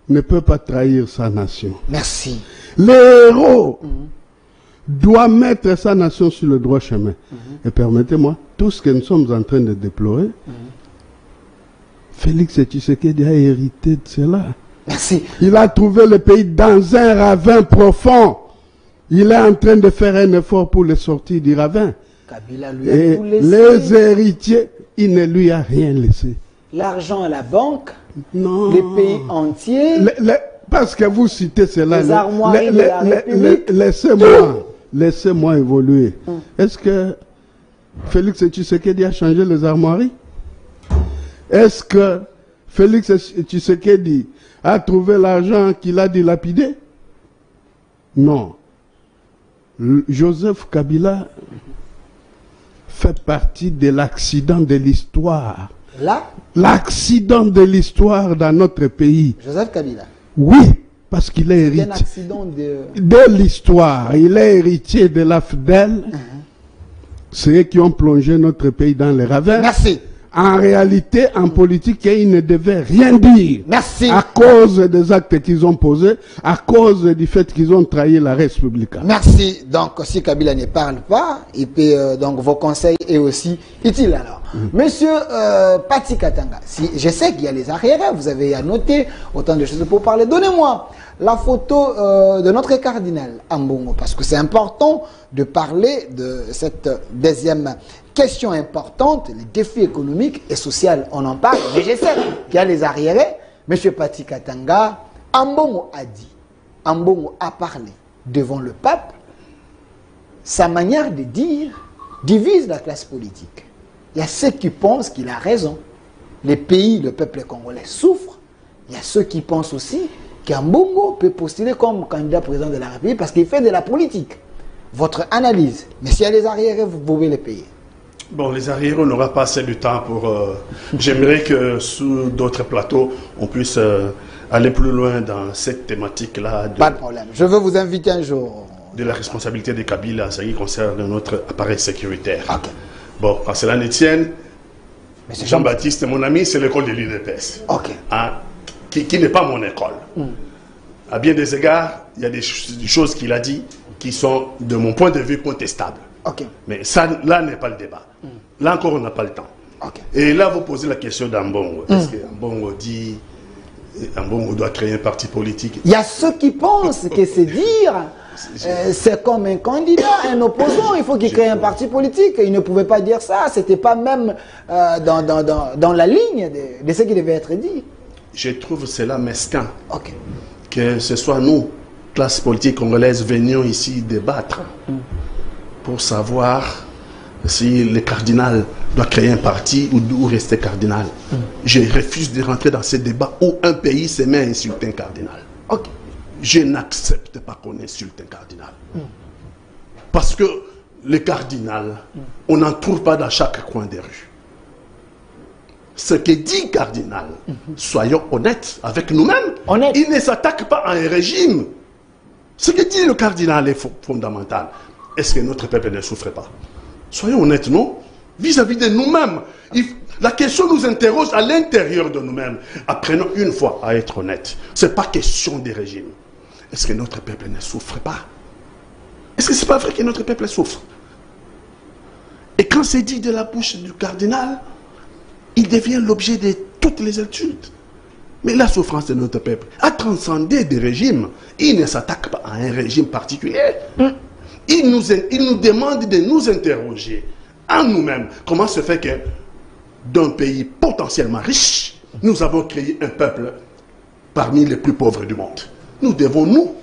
ne peut pas trahir sa nation. Merci. Le héros doit mettre sa nation sur le droit chemin. Et permettez-moi, tout ce que nous sommes en train de déplorer, Félix Tshisekedi a hérité de cela. Merci. Il a trouvé le pays dans un ravin profond. Il est en train de faire un effort pour le sortir du ravin. Kabila lui a Et tout laissé. les héritiers, il ne lui a rien laissé. L'argent à la banque, Non. les pays entiers, Parce que vous citez cela. Les armoiries de la République. Laissez-moi évoluer. Est-ce que Félix Tshisekedi a changé les armoiries? Est-ce que Félix Tshisekedi a trouvé l'argent qu'il a dilapidé? Non. Joseph Kabila fait partie de l'accident de l'histoire. là, L'accident de l'histoire dans notre pays. Joseph Kabila. Oui, parce qu'il est C'est un héritier accident de l'histoire. Il est héritier de l'AFDEL. Ceux qui ont plongé notre pays dans les ravins. Merci. En réalité, en politique, ils ne devaient rien dire. Merci. À cause des actes qu'ils ont posés, à cause du fait qu'ils ont trahi la République. Merci. Donc, si Kabila ne parle pas, et puis, donc vos conseils est aussi utile alors. Monsieur Pati Katanga, si, je sais qu'il y a les arriérés, vous avez annoté autant de choses pour parler. Donnez-moi la photo de notre cardinal Ambongo, parce que c'est important de parler de cette deuxième question importante, les défis économiques et sociaux, on en parle, mais je sais qu'il y a les arriérés. Monsieur Pati Katanga, Ambongo a dit, Ambongo a parlé devant le pape, sa manière de dire divise la classe politique. Il y a ceux qui pensent qu'il a raison. Les pays, le peuple congolais souffre. Il y a ceux qui pensent aussi qu'Ambongo peut postuler comme candidat président de la République parce qu'il fait de la politique. Votre analyse, mais s'il y a les arriérés, vous pouvez les payer. Bon, les arriérés, on n'aura pas assez de temps pour... J'aimerais que sous d'autres plateaux, on puisse aller plus loin dans cette thématique-là Pas de problème. Je veux vous inviter un jour. de la responsabilité de Kabila, ce qui concerne notre appareil sécuritaire. Ok. Bon, quand cela ne tienne, Mais c'est Jean-Baptiste, mon ami, c'est l'école de l'UDPS. Ok. Hein, qui n'est pas mon école. À bien des égards, il y a des choses qu'il a dit qui sont, de mon point de vue, contestables. Ok. Mais ça, là, n'est pas le débat. Là encore, on n'a pas le temps. Ok. Et là, vous posez la question d'Ambongo. Est-ce qu'Ambongo dit Ambongo doit créer un parti politique? Il y a ceux qui pensent que c'est dire, c'est comme un candidat, un opposant, il faut qu'il crée un parti politique. Il ne pouvait pas dire ça, c'était pas même dans la ligne de ce qui devait être dit. Je trouve cela mesquin. Ok. Que ce soit nous, classe politique congolaise, venions ici débattre pour savoir si le cardinal doit créer un parti ou rester cardinal. Je refuse de rentrer dans ce débat où un pays se met à insulter un cardinal. Ok. Je n'accepte pas qu'on insulte un cardinal. Parce que le cardinal, on n'en trouve pas dans chaque coin des rues. Ce que dit cardinal, soyons honnêtes avec nous-mêmes, Honnête. il ne s'attaque pas à un régime. Ce que dit le cardinal est fondamental. Est-ce que notre peuple ne souffre pas? Soyons honnêtes, non? Vis-à-vis de nous-mêmes. La question nous interroge à l'intérieur de nous-mêmes. Apprenons une fois à être honnêtes. Ce n'est pas question des régimes. Est-ce que notre peuple ne souffre pas? Est-ce que ce n'est pas vrai que notre peuple souffre? Et quand c'est dit de la bouche du cardinal, il devient l'objet de toutes les insultes. Mais la souffrance de notre peuple a transcendé des régimes. Il ne s'attaque pas à un régime particulier. Il nous demande de nous interroger en nous-mêmes. Comment se fait que d'un pays potentiellement riche, nous avons créé un peuple parmi les plus pauvres du monde? Nous devons, nous,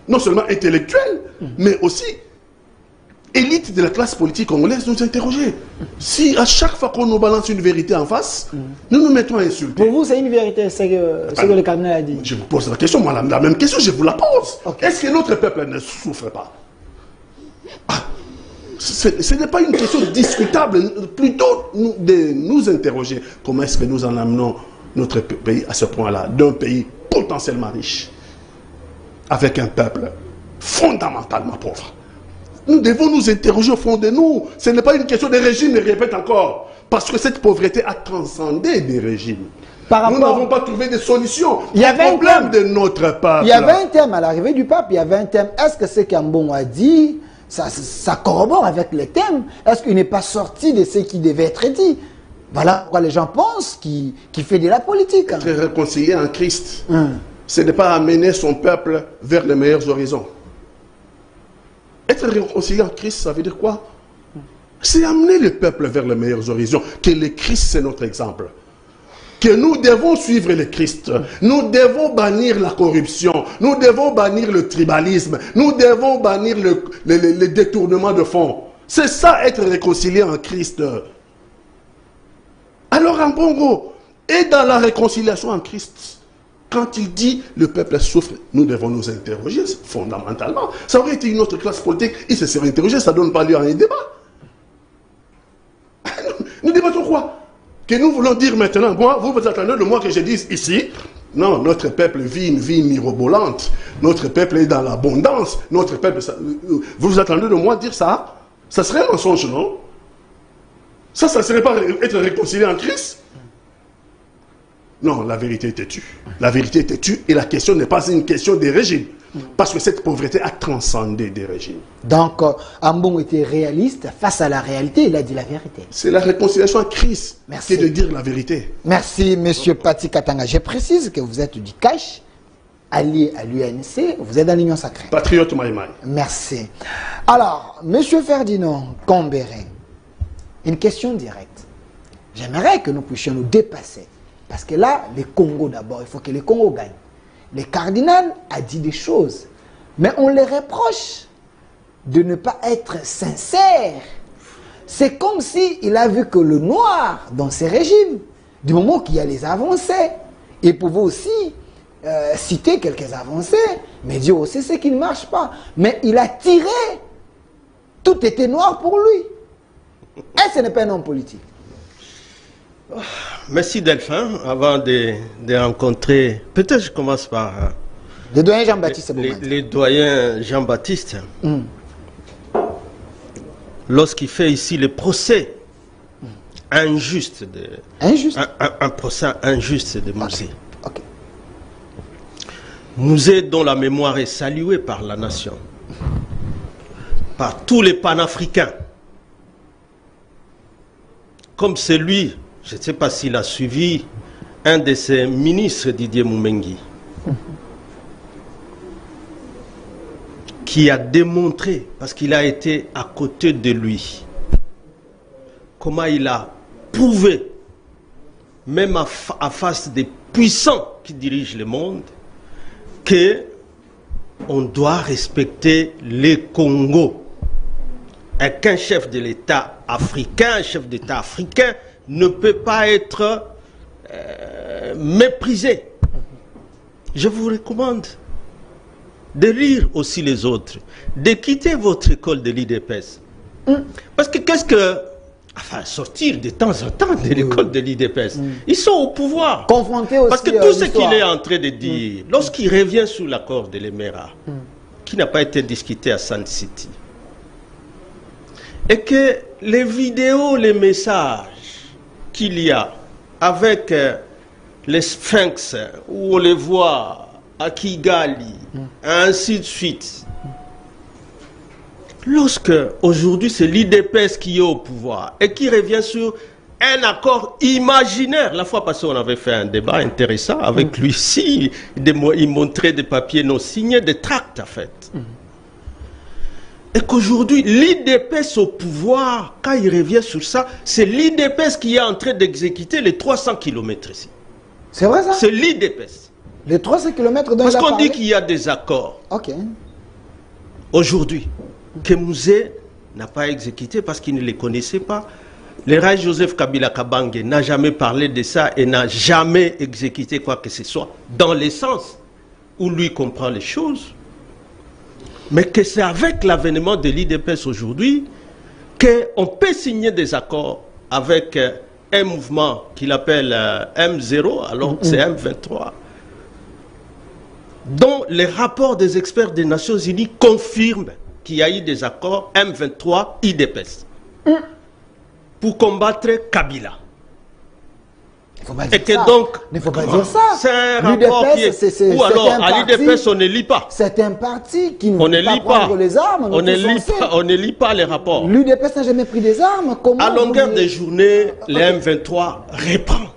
non seulement intellectuels, mais aussi élite de la classe politique congolaise, nous interroger. Si à chaque fois qu'on nous balance une vérité en face, nous nous mettons à insulter. Pour vous, c'est une vérité, ce que le cardinal a dit. Je vous pose la question, moi la même question, je vous la pose. Okay. Est-ce que notre peuple ne souffre pas? Ce n'est pas une question discutable, plutôt de nous interroger. Comment est-ce que nous en amenons notre pays à ce point-là, d'un pays potentiellement riche, avec un peuple fondamentalement pauvre? Nous devons nous interroger au fond de nous. Ce n'est pas une question de régime, je répète encore. Parce que cette pauvreté a transcendé des régimes. Nous n'avons pas trouvé de solution. Il y avait un problème de notre peuple. Il y avait un thème à l'arrivée du pape, il y avait un thème. Est-ce que ce qu'Ambongo a dit, ça corrobore avec le thème? Est-ce qu'il n'est pas sorti de ce qui devait être dit? Voilà pourquoi les gens pensent qu'il fait de la politique. Être réconcilié en Christ, ce n'est pas amener son peuple vers les meilleurs horizons. Être réconcilié en Christ, ça veut dire quoi? C'est amener le peuple vers les meilleurs horizons. Que le Christ, c'est notre exemple. Que nous devons suivre le Christ. Nous devons bannir la corruption. Nous devons bannir le tribalisme. Nous devons bannir le détournement de fonds. C'est ça, être réconcilié en Christ. Alors, en Congo, et dans la réconciliation en Christ, quand il dit le peuple souffre, nous devons nous interroger fondamentalement. Ça aurait été une autre classe politique, il se serait interrogé, ça ne donne pas lieu à un débat. Nous débattons quoi? Que nous voulons dire maintenant, moi, vous vous attendez de moi que je dise ici, non, notre peuple vit une vie mirobolante, notre peuple est dans l'abondance, notre peuple... Vous vous attendez de moi dire ça? Ça serait un mensonge, non? Ça ne serait pas être réconcilié en Christ? Non, la vérité est têtue. La vérité est têtue et la question n'est pas une question des régimes. Parce que cette pauvreté a transcendé des régimes. Donc, Ambongo était réaliste. Face à la réalité, il a dit la vérité. C'est la réconciliation à Christ. Merci. Que de dire la vérité. Merci, Monsieur Pati Katanga. Je précise que vous êtes du CACH, allié à l'UNC. Vous êtes dans l'Union sacrée. Patriote Maïmaï. Merci. Alors, Monsieur Ferdinand Combéré, une question directe. J'aimerais que nous puissions nous dépasser. Parce que là, le Congo d'abord, il faut que le Congo gagne. Le cardinal a dit des choses, mais on les reproche de ne pas être sincère. C'est comme s'il a vu que le noir dans ces régimes, du moment qu'il y a les avancées, il pouvait aussi citer quelques avancées, mais dire aussi ce qui ne marche pas. Mais il a tiré, tout était noir pour lui. Et ce n'est pas un homme politique. Merci Delphin. Avant de rencontrer, peut-être je commence par le doyen Jean-Baptiste les doyens Jean-Baptiste. Lorsqu'il fait ici le procès injuste de un procès injuste de Mouzé. Okay. Mouzé dont la mémoire est saluée par la nation, par tous les panafricains, comme celui, je ne sais pas s'il a suivi un de ses ministres, Didier Moumengi, qui a démontré, parce qu'il a été à côté de lui, comment il a prouvé, même à face des puissants qui dirigent le monde, que on doit respecter les Congos. Et qu'un chef de l'État africain, un chef d'État africain, ne peut pas être méprisé. Je vous recommande de lire aussi les autres, de quitter votre école de l'IDPS. Parce que qu'est-ce que... Enfin, sortir de temps en temps de l'école de l'IDPS. Ils sont au pouvoir. Confrontés aussi. Parce que tout ce qu'il est en train de dire, lorsqu'il revient sur l'accord de l'Emera, qui n'a pas été discuté à Sun City, et que les vidéos, les messages qu'il y a avec les Sphinx, où on les voit à Kigali, ainsi de suite. Lorsque aujourd'hui c'est l'IDPS qui est au pouvoir et qui revient sur un accord imaginaire, la fois passée on avait fait un débat intéressant avec lui ici, il montrait des papiers non signés, des tracts en fait. Et qu'aujourd'hui, l'IDPS au pouvoir, quand il revient sur ça, c'est l'IDPS qui est en train d'exécuter les 300 km ici. C'est vrai ça? C'est l'IDPS. Les 300 km dont parce qu'on dit qu'il y a des accords. Ok. Aujourd'hui, que Mouzé n'a pas exécuté parce qu'il ne les connaissait pas. Le roi Joseph Kabila Kabange n'a jamais parlé de ça et n'a jamais exécuté quoi que ce soit dans le sens où lui comprend les choses. Mais que c'est avec l'avènement de l'IDPS aujourd'hui qu'on peut signer des accords avec un mouvement qu'il appelle M0, alors que c'est M23, dont les rapports des experts des Nations Unies confirment qu'il y a eu des accords M23 IDPS pour combattre Kabila. Et que donc, il ne faut pas dire ça. C'est un rapport qui est... Ou alors, à l'IDPS, on ne lit pas. C'est un parti qui ne veut pas prendre les armes. On ne lit pas les rapports. L'UDPS n'a jamais pris des armes. Comment à longueur de journée, les M23 reprend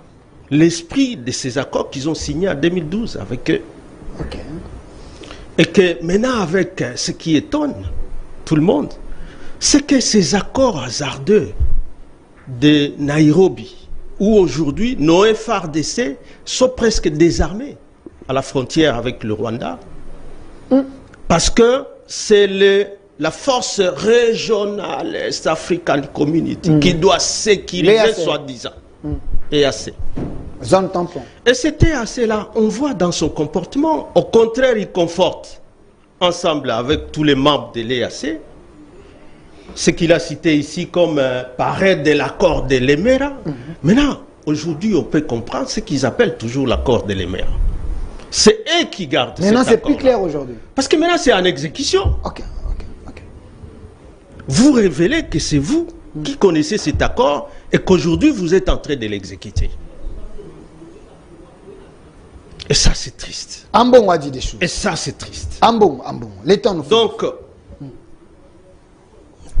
l'esprit de ces accords qu'ils ont signés en 2012 avec eux. Okay. Et que maintenant, avec ce qui étonne tout le monde, c'est que ces accords hasardeux de Nairobi, où aujourd'hui nos FARDC sont presque désarmés à la frontière avec le Rwanda, parce que c'est la force régionale East African Community qui doit sécuriser soi-disant EAC. Zone tampon. Et c'était assez là, on voit dans son comportement, au contraire, il conforte ensemble avec tous les membres de l'EAC ce qu'il a cité ici comme parrain de l'accord de l'Emera. Maintenant, aujourd'hui, on peut comprendre ce qu'ils appellent toujours l'accord de l'Emera. C'est eux qui gardent cet accord. Maintenant, c'est plus clair aujourd'hui. Parce que maintenant, c'est en exécution. Ok. Vous révélez que c'est vous qui connaissez cet accord et qu'aujourd'hui, vous êtes en train de l'exécuter. Et ça, c'est triste. Ambon a dit des choses. Et ça, c'est triste. Ambon. Les temps nous font. Donc,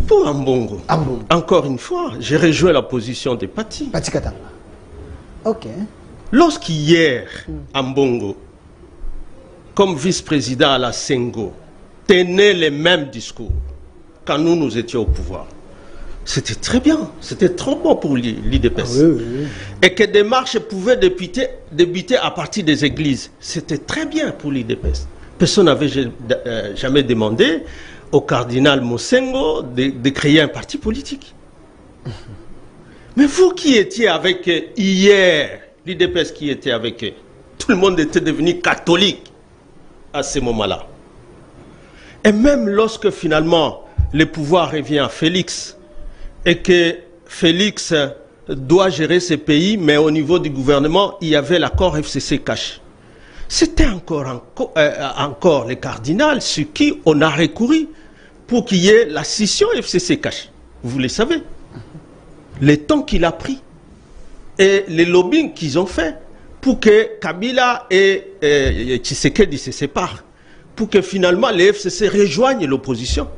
pour Ambongo, encore une fois, j'ai rejoint la position de Pati. Pati Katanga. Ok. Lorsqu'hier, Ambongo, comme vice-président à la Sengo, tenait les mêmes discours quand nous étions au pouvoir, c'était très bien, c'était trop bon pour l'IDPS. Et que des marches pouvaient débuter à partir des églises, c'était très bien pour l'IDPS. Personne n'avait jamais demandé au cardinal Mosengo de créer un parti politique. Mais vous qui étiez avec eux hier, l'IDPS qui était avec eux, tout le monde était devenu catholique à ce moment-là. Et même lorsque finalement le pouvoir revient à Félix, et que Félix doit gérer ces pays, mais au niveau du gouvernement, il y avait l'accord FCC-Cash. C'était encore les cardinals sur qui on a recouru pour qu'il y ait la scission FCC-Cash. Vous le savez. Les temps qu'il a pris et les lobbying qu'ils ont fait pour que Kabila et Tshisekedi se séparent, pour que finalement les FCC rejoignent l'opposition.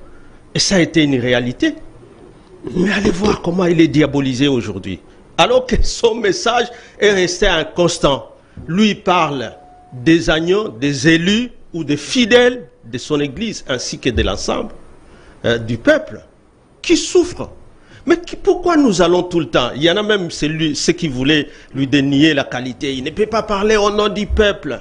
Et ça a été une réalité. Mais allez voir comment il est diabolisé aujourd'hui. Alors que son message est resté inconstant. Lui parle des agneaux, des élus ou des fidèles de son église, ainsi que de l'ensemble du peuple, qui souffrent. Mais pourquoi nous allons tout le temps? Il y en a même ceux qui voulaient lui dénier la qualité. Il ne peut pas parler au nom du peuple.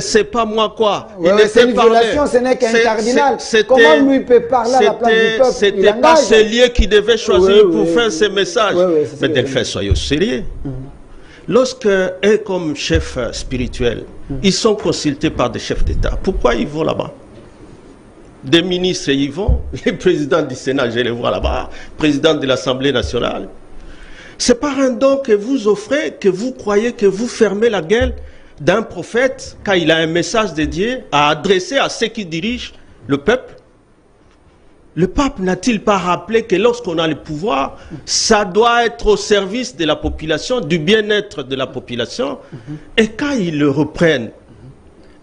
C'est pas moi quoi. C'est une violation, ce n'est qu'un cardinal. Comment lui peut parler à la place du peuple? C'était pas celui qui devait choisir pour faire ces messages. Mais Delphin, soyez sérieux. Lorsque eux, comme chef spirituel, ils sont consultés par des chefs d'État, pourquoi ils vont là-bas? Des ministres y vont, les présidents du Sénat, je les vois là-bas, président de l'Assemblée nationale. C'est par un don que vous offrez, que vous croyez que vous fermez la gueule d'un prophète quand il a un message dédié à adresser à ceux qui dirigent le peuple. Le pape n'a-t-il pas rappelé que lorsqu'on a le pouvoir, ça doit être au service de la population, du bien-être de la population? Et quand ils le reprennent,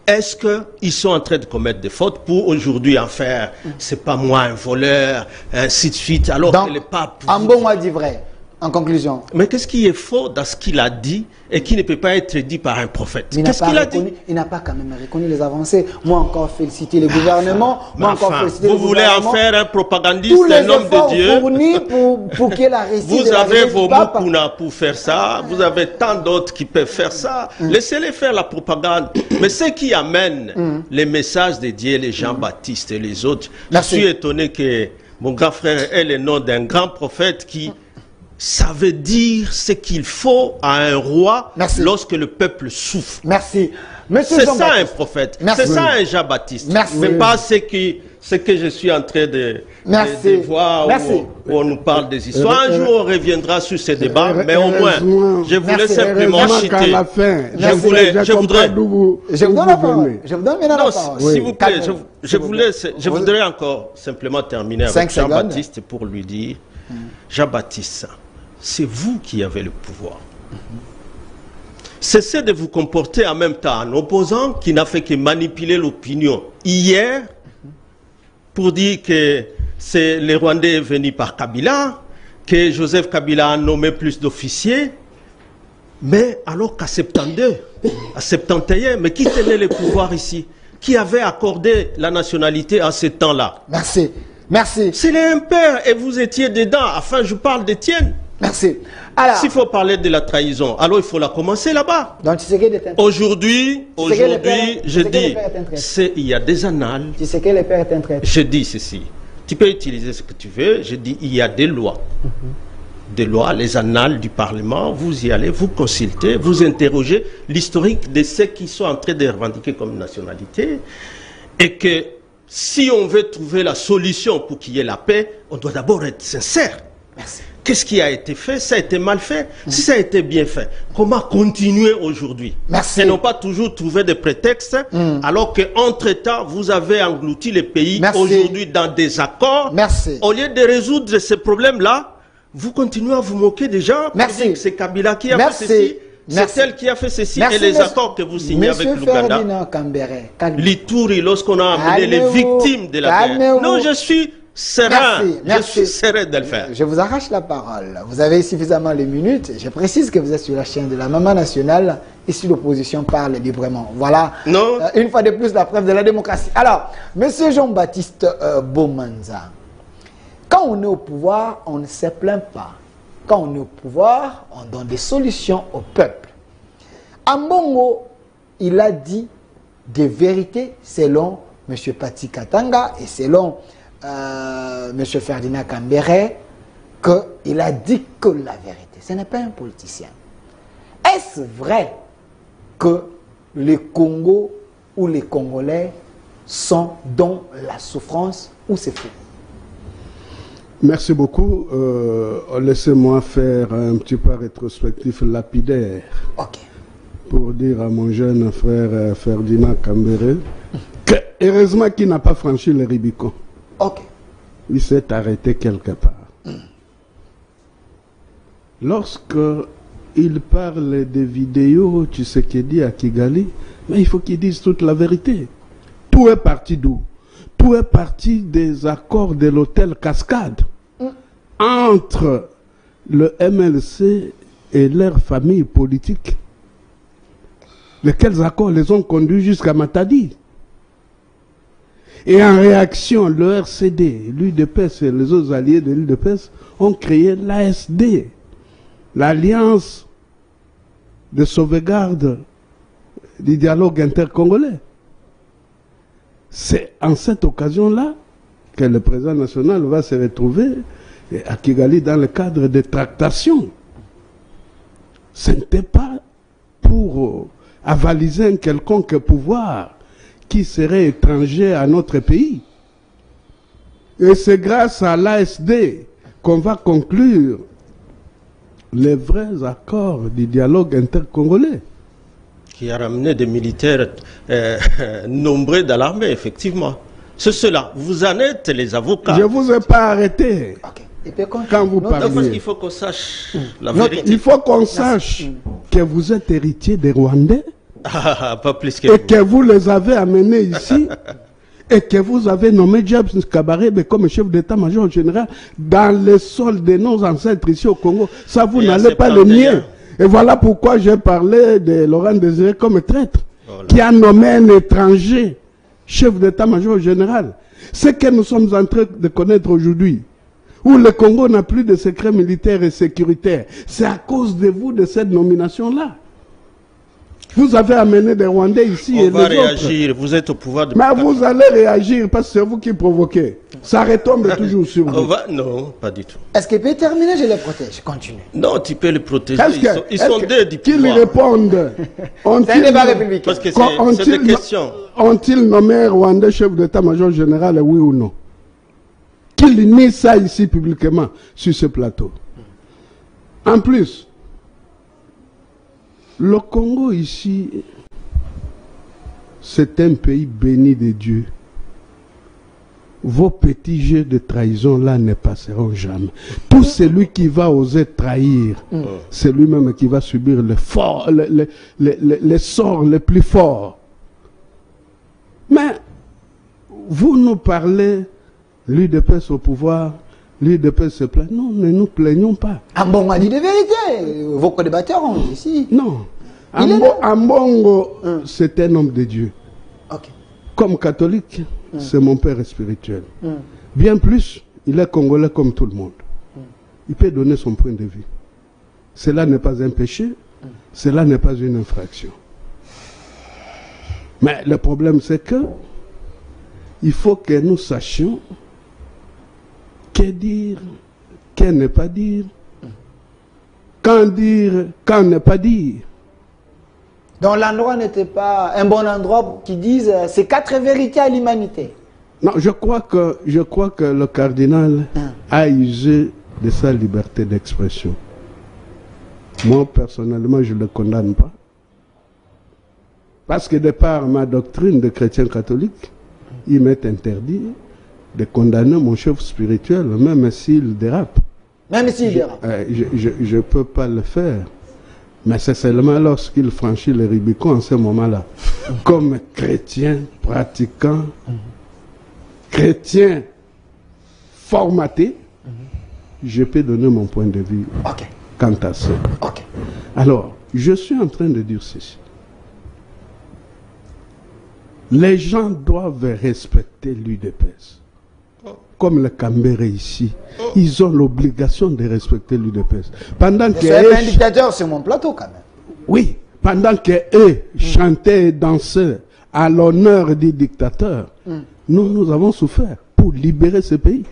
est-ce qu'ils sont en train de commettre des fautes pour aujourd'hui en faire c'est pas moi un voleur, ainsi de suite, alors donc, que le pape... Ambongo a dit vrai, en conclusion. Mais qu'est-ce qui est faux dans ce qu'il a dit et qui ne peut pas être dit par un prophète? Qu'est-ce qu'il a dit? Il n'a pas quand même reconnu les avancées. Moi encore féliciter le gouvernement. Vous voulez en faire un propagandiste, un homme de Dieu. Fournis pour qu'il a réussi. Vous avez vos Mukuna pour faire ça. Vous avez tant d'autres qui peuvent faire ça. Laissez-les faire la propagande. Mais ceux qui amènent les messages de Dieu, les Jean-Baptiste et les autres, je suis étonné que mon grand frère ait le nom d'un grand prophète qui... Ça veut dire ce qu'il faut à un roi lorsque le peuple souffre. Merci. C'est ça un prophète. C'est ça un Jean-Baptiste. Mais pas ce que je suis en train de voir où on nous parle des histoires. Un jour, on reviendra sur ces débats, mais au moins, je voulais simplement citer. Je voudrais... Je vous donne la parole. Je vous donne maintenant la parole. S'il vous plaît, je voudrais encore simplement terminer avec Jean-Baptiste pour lui dire, Jean-Baptiste, c'est vous qui avez le pouvoir. Cessez de vous comporter en même temps en opposant qui n'a fait que manipuler l'opinion hier pour dire que c'est le Rwandais est venu par Kabila, que Joseph Kabila a nommé plus d'officiers, mais alors qu'à 72, à 71, mais qui tenait le pouvoir ici? Qui avait accordé la nationalité à ce temps-là? Merci. Merci. C'est les impairs et vous étiez dedans. Enfin, je parle d'Étienne. Merci. S'il faut parler de la trahison, alors il faut la commencer là-bas. Aujourd'hui, je dis, il y a des annales. Je dis ceci. Tu peux utiliser ce que tu veux. Je dis, il y a des lois. Des lois, les annales du Parlement. Vous y allez, vous consultez, vous interrogez l'historique de ceux qui sont en train de revendiquer comme nationalité. Et que si on veut trouver la solution pour qu'il y ait la paix, on doit d'abord être sincère. Merci. Qu'est-ce qui a été fait? Ça a été mal fait? Si ça a été bien fait, comment continuer aujourd'hui? Merci. Et non pas toujours trouver des prétextes, alors qu'entre-temps, vous avez englouti les pays aujourd'hui dans des accords. Merci. Au lieu de résoudre ces problèmes-là, vous continuez à vous moquer des gens. Merci. C'est Kabila qui a fait ceci. C'est elle qui a fait ceci. Et les accords que vous signez avec l'Ouganda. L'Ituri, lorsqu'on a amené les victimes de la guerre. Non, je suis serein. Je suis serein de le faire. Je vous arrache la parole. Vous avez suffisamment les minutes. Je précise que vous êtes sur la chaîne de la Maman Nationale. Ici, l'opposition parle librement. Voilà. Non. Une fois de plus, la preuve de la démocratie. Alors, Monsieur Jean-Baptiste Bomanza, quand on est au pouvoir, on ne se plaint pas. Quand on est au pouvoir, on donne des solutions au peuple. Ambongo, il a dit des vérités selon M. Pati Katanga et selon M. Ferdinand Kambere, qu'il a dit que la vérité. Ce n'est pas un politicien. Est-ce vrai que les Congos ou les Congolais sont dans la souffrance ou c'est faux? Merci beaucoup. Laissez-moi faire un petit peu rétrospectif lapidaire. Ok. Pour dire à mon jeune frère Ferdinand Kambere que heureusement qu'il n'a pas franchi le Rubicon. Ok. Il s'est arrêté quelque part. Lorsque il parle des vidéos Tshisekedi à Kigali, mais il faut qu'il dise toute la vérité. Tout est parti d'où? Tout est parti des accords de l'hôtel Cascade entre le MLC et leur famille politique. Lesquels accords les ont conduits jusqu'à Matadi. Et en réaction, le RCD, l'UDPS et les autres alliés de l'UDPS ont créé l'ASD, l'Alliance de sauvegarde du dialogue intercongolais. C'est en cette occasion-là que le président national va se retrouver à Kigali dans le cadre des tractations. Ce n'était pas pour avaliser un quelconque pouvoir qui serait étranger à notre pays. Et c'est grâce à l'ASD qu'on va conclure les vrais accords du dialogue intercongolais. Qui a ramené des militaires nombreux dans l'armée, effectivement. C'est cela. Vous en êtes les avocats. Je ne vous ai pas arrêté. Ok. Et puis quand vous parlez. Il faut qu'on sache la vérité. Il faut qu'on sache que vous êtes héritier des Rwandais. Pas plus que et vous. Que vous les avez amenés ici. Et que vous avez nommé James Kabarebe comme chef d'état-major général dans le sol de nos ancêtres ici au Congo. Ça, vous n'allez pas le nier. Et voilà pourquoi j'ai parlé de Laurent Désiré comme traître, qui a nommé un étranger chef d'état-major général. Ce que nous sommes en train de connaître aujourd'hui, où le Congo n'a plus de secret militaire et sécuritaire, c'est à cause de vous, de cette nomination-là. Vous avez amené des Rwandais ici On et va des réagir, autres. vous êtes au pouvoir de... Mais vous allez réagir parce que c'est vous qui provoquez. Ça retombe toujours sur vous. Non, pas du tout. Est-ce qu'il peut terminer? Je les protège. Continue. Non, tu peux les protéger. Ils sont deux du qu'ils pouvoir. répondent. C'est un débat républicain. Parce que c'est des questions. Ont-ils nommé Rwandais chef d'état-major général, oui ou non? Qu'ils nient ça ici publiquement sur ce plateau. En plus, le Congo ici, c'est un pays béni de Dieu. Vos petits jeux de trahison là ne passeront jamais. Tout celui qui va oser trahir, c'est lui-même qui va subir les sorts les plus forts. Mais vous nous parlez, l'UDPS au pouvoir, l'UDPS se plaint. Non, ne nous plaignons pas. Ambongo a dit de vérité. Vos co-débatteurs ont dit ici. Non. Ambongo, c'est un homme de Dieu. Ok. Comme catholique, c'est mon père spirituel. Bien plus, il est congolais comme tout le monde. Il peut donner son point de vue. Cela n'est pas un péché, cela n'est pas une infraction. Mais le problème, c'est que il faut que nous sachions que dire, que ne pas dire, quand ne pas dire. Donc l'endroit n'était pas un bon endroit qui dise c'est 4 vérités à l'humanité. Non, je crois que le cardinal a usé de sa liberté d'expression. Moi, personnellement, je ne le condamne pas. Parce que de par ma doctrine de chrétien catholique, il m'est interdit de condamner mon chef spirituel, même s'il dérape. Même s'il dérape. Je ne peux pas le faire. Mais c'est seulement lorsqu'il franchit le Rubicon en ce moment-là. Comme chrétien pratiquant, chrétien formaté, je peux donner mon point de vue quant à ça. Alors, je suis en train de dire ceci. Les gens doivent respecter l'UDPS. Comme le Kambere ici, ils ont l'obligation de respecter l'UDPS. Pendant que c'est un dictateur sur mon plateau quand même. Oui, pendant qu'eux chantaient et dansaient à l'honneur des dictateurs, nous avons souffert pour libérer ce pays.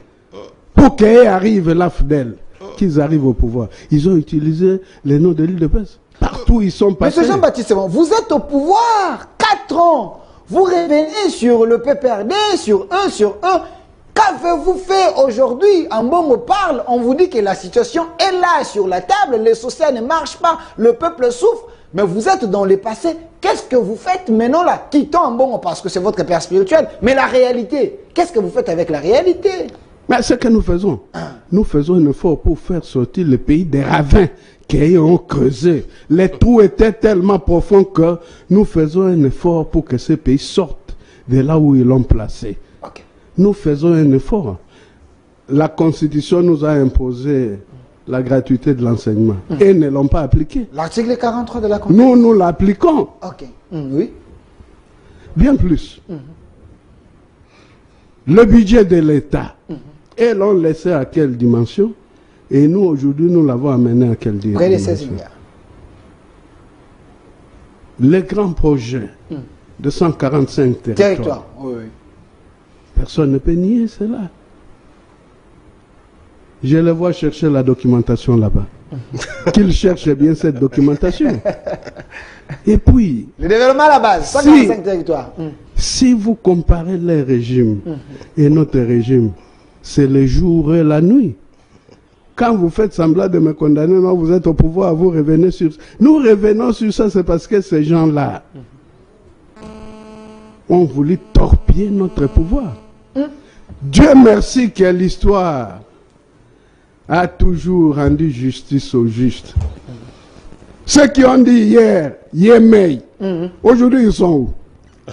Pour qu'eux arrivent l'AFDEL, qu'ils arrivent au pouvoir. Ils ont utilisé les noms de l'UDPS. Partout ils sont passés. Monsieur Jean-Baptiste, vous êtes au pouvoir 4 ans. Vous revenez sur le PPRD, sur eux, 4 Qu'avez-vous fait aujourd'hui? En bon on parle, on vous dit que la situation est là sur la table, les social ne marchent pas, le peuple souffre, mais vous êtes dans le passé. Qu'est-ce que vous faites maintenant là? Quittons en bon parce que c'est votre père spirituel, mais la réalité, qu'est-ce que vous faites avec la réalité? Mais ce que nous faisons, nous faisons un effort pour faire sortir le pays des ravins qui ont creusé. Les trous étaient tellement profonds que nous faisons un effort pour que ce pays sorte de là où ils l'ont placé. Okay. Nous faisons un effort. La Constitution nous a imposé la gratuité de l'enseignement et ne l'ont pas appliqué. L'article 43 de la Constitution. Nous l'appliquons. Ok. Oui. Bien plus. Le budget de l'État, et l'ont laissé à quelle dimension? Et nous, aujourd'hui, nous l'avons amené à quelle dimension? Près de 16 milliards. Les grands projets de 145 territoires. Oui, oui. Personne ne peut nier cela. Je les vois chercher la documentation là-bas. Qu'ils cherchent bien cette documentation. Et puis... Le développement à la base, 145 territoires. Si vous comparez les régimes et notre régime, c'est le jour et la nuit. Quand vous faites semblant de me condamner, non, vous êtes au pouvoir, vous revenez sur... Nous revenons sur ça, c'est parce que ces gens-là ont voulu torpiller notre pouvoir. Dieu merci que l'histoire a toujours rendu justice aux justes. Ceux qui ont dit hier, Yémei, aujourd'hui ils sont où?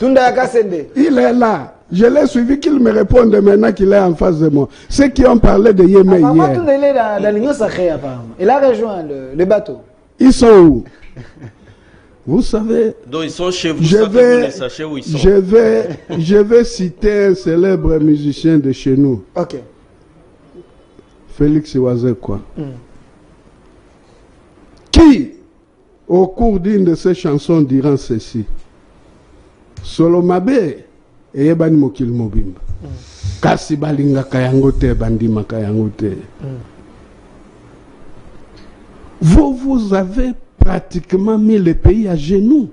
Il est là. Je l'ai suivi qu'il me réponde maintenant qu'il est en face de moi. Ceux qui ont parlé de Yémei hier. Il est dans l'Union sacrée apparemment. Il a rejoint le bateau. Ils sont où? Vous savez, donc ils sont chez vous, vous ne sachez où ils sont. Je vais citer un célèbre musicien de chez nous. Ok. Félix Iwazekwa. Qui, au cours d'une de ses chansons, dira ceci. Solomabe, eyebani mokil mobimba. Kasi balinga kayangote, bandima kayangote. Vous avez pratiquement mis le pays à genoux.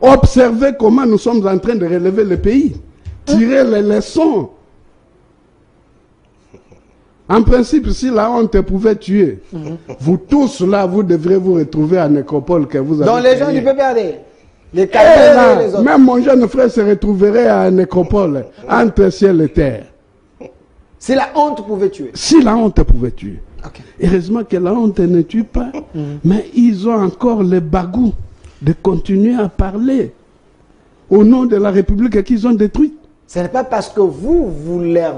Observez comment nous sommes en train de relever le pays. Tirez les leçons. En principe, si la honte pouvait tuer, vous tous là, vous devrez vous retrouver à nécropole que vous avez. Dans les gens du PPRD, les Canadiens et les autres. Même mon jeune frère se retrouverait à nécropole, entre ciel et terre. Si la honte pouvait tuer. Si la honte pouvait tuer. Okay. Heureusement que la honte ne tue pas, mais ils ont encore le bagou de continuer à parler au nom de la République qu'ils ont détruite. Ce n'est pas parce que vous leur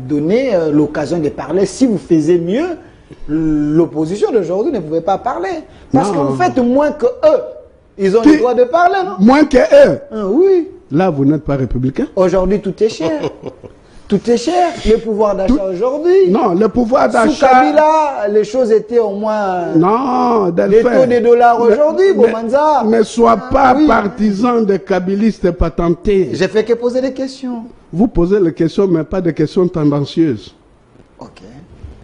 donnez l'occasion de parler. Si vous faisiez mieux, l'opposition d'aujourd'hui ne pouvait pas parler. Parce que vous faites moins que eux. Ils ont le droit de parler, non? Moins que eux? Oui. Là, vous n'êtes pas républicain? Aujourd'hui, tout est cher. Tout est cher. Le pouvoir d'achat aujourd'hui. Non, le pouvoir d'achat. Sous Kabila, les choses étaient au moins. Non, les taux des dollars aujourd'hui, Bomanza. Ne sois pas partisan des kabilistes patentés. J'ai fait que poser des questions. Vous posez les questions, mais pas des questions tendancieuses. Ok.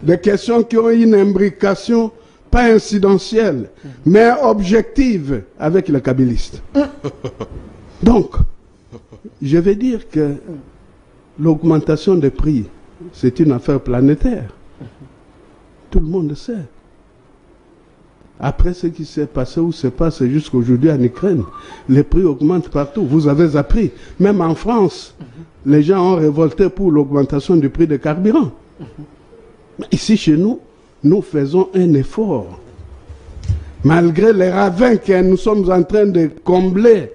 Des questions qui ont une imbrication, pas incidentielle, mais objective avec les kabilistes. Donc, je vais dire que l'augmentation des prix, c'est une affaire planétaire. Tout le monde le sait. Après ce qui s'est passé ou se passe jusqu'aujourd'hui en Ukraine, les prix augmentent partout. Vous avez appris. Même en France, les gens ont révolté pour l'augmentation du prix des carburants. Ici, chez nous, nous faisons un effort. Malgré les ravins que nous sommes en train de combler,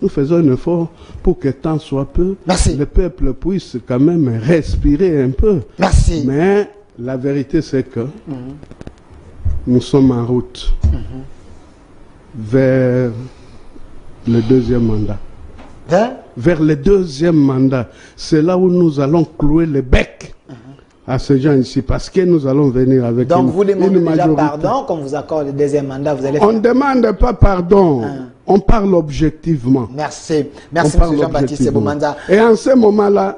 nous faisons un effort pour que tant soit peu, le peuple puisse quand même respirer un peu. Merci. Mais la vérité, c'est que nous sommes en route vers le deuxième mandat. Vers le deuxième mandat. C'est là où nous allons clouer le bec à ces gens ici, parce que nous allons venir avec donc une majorité. Donc vous demandez déjà pardon, qu'on vous accorde le deuxième mandat, vous allez faire... On ne demande pas pardon, on parle objectivement. Merci. Merci M. Jean-Baptiste Bomanza. Et en ce moment-là,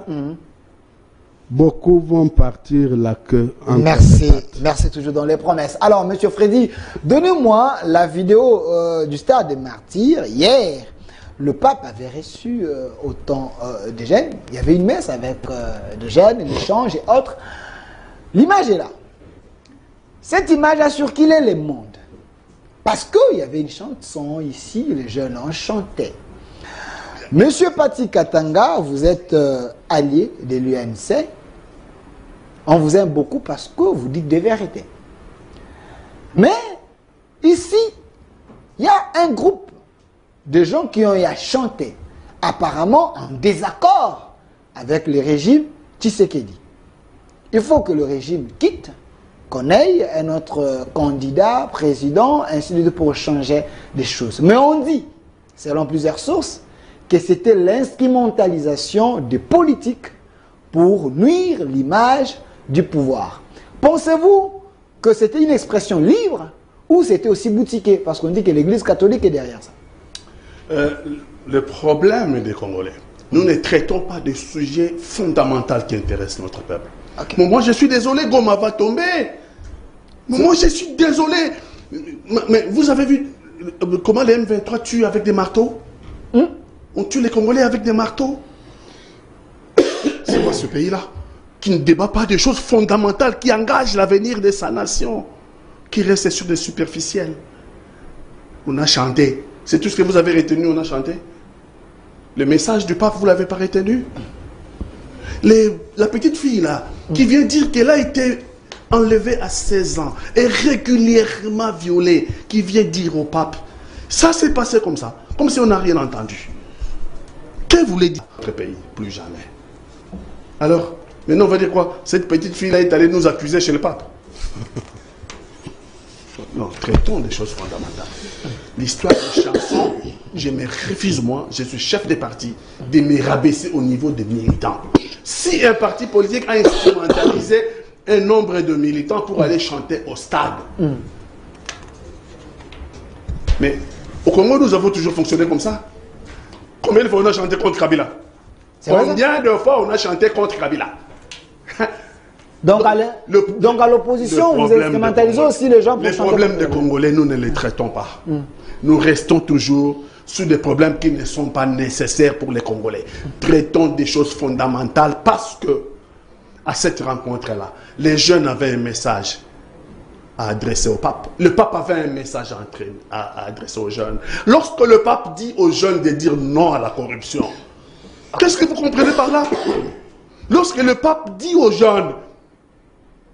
beaucoup vont partir la queue en Merci toujours dans les promesses. Alors, M. Freddy, donnez-moi la vidéo du Stade des Martyrs hier. le pape avait reçu autant de jeunes. Il y avait une messe avec des jeunes, l'échange et autres. L'image est là. Cette image a surquillé le monde. Parce qu'il y avait une chanson ici, les jeunes en chantaient. Monsieur Pati Katanga, vous êtes allié de l'UNC. On vous aime beaucoup parce que vous dites des vérités. Mais ici, il y a un groupe de gens qui ont chanté, apparemment en désaccord avec le régime Tshisekedi. Il faut que le régime quitte, qu'on ait un autre candidat, président, ainsi de suite pour changer des choses. Mais on dit, selon plusieurs sources, que c'était l'instrumentalisation des politiques pour nuire l'image du pouvoir. Pensez-vous que c'était une expression libre ou c'était aussi boutiqué? Parce qu'on dit que l'Église catholique est derrière ça. Le problème des Congolais, nous ne traitons pas des sujets fondamentaux qui intéressent notre peuple. Okay. Bon, moi, je suis désolé, Goma va tomber. Moi, je suis désolé. Mais vous avez vu comment les M23 tuent avec des marteaux? On tue les Congolais avec des marteaux. C'est quoi ce pays-là qui ne débat pas des choses fondamentales qui engagent l'avenir de sa nation, qui reste sur des superficiels? On a chanté. C'est tout ce que vous avez retenu, on a chanté. Le message du pape, vous ne l'avez pas retenu? La petite fille là, qui vient dire qu'elle a été enlevée à 16 ans et régulièrement violée, qui vient dire au pape, ça s'est passé comme ça, comme si on n'a rien entendu. Que voulait dire notre pays? Plus jamais. Alors, maintenant on va dire quoi? Cette petite fille là est allée nous accuser chez le pape. Non, traitons des choses fondamentales. L'histoire des chansons, je me refuse, moi, je suis chef de parti, de me rabaisser au niveau des militants. Si un parti politique a instrumentalisé un nombre de militants pour aller chanter au stade. Mais au Congo, nous avons toujours fonctionné comme ça. Combien de fois on a chanté contre Kabila? Combien de fois on a chanté contre Kabila? Donc à l'opposition, vous instrumentalisez aussi les gens pour les problèmes des Congolais, nous ne les traitons pas. Nous restons toujours sur des problèmes qui ne sont pas nécessaires pour les Congolais. Traitons des choses fondamentales parce que, à cette rencontre-là, les jeunes avaient un message à adresser au pape. Le pape avait un message à adresser aux jeunes. Lorsque le pape dit aux jeunes de dire non à la corruption, qu'est-ce que vous comprenez par là? Lorsque le pape dit aux jeunes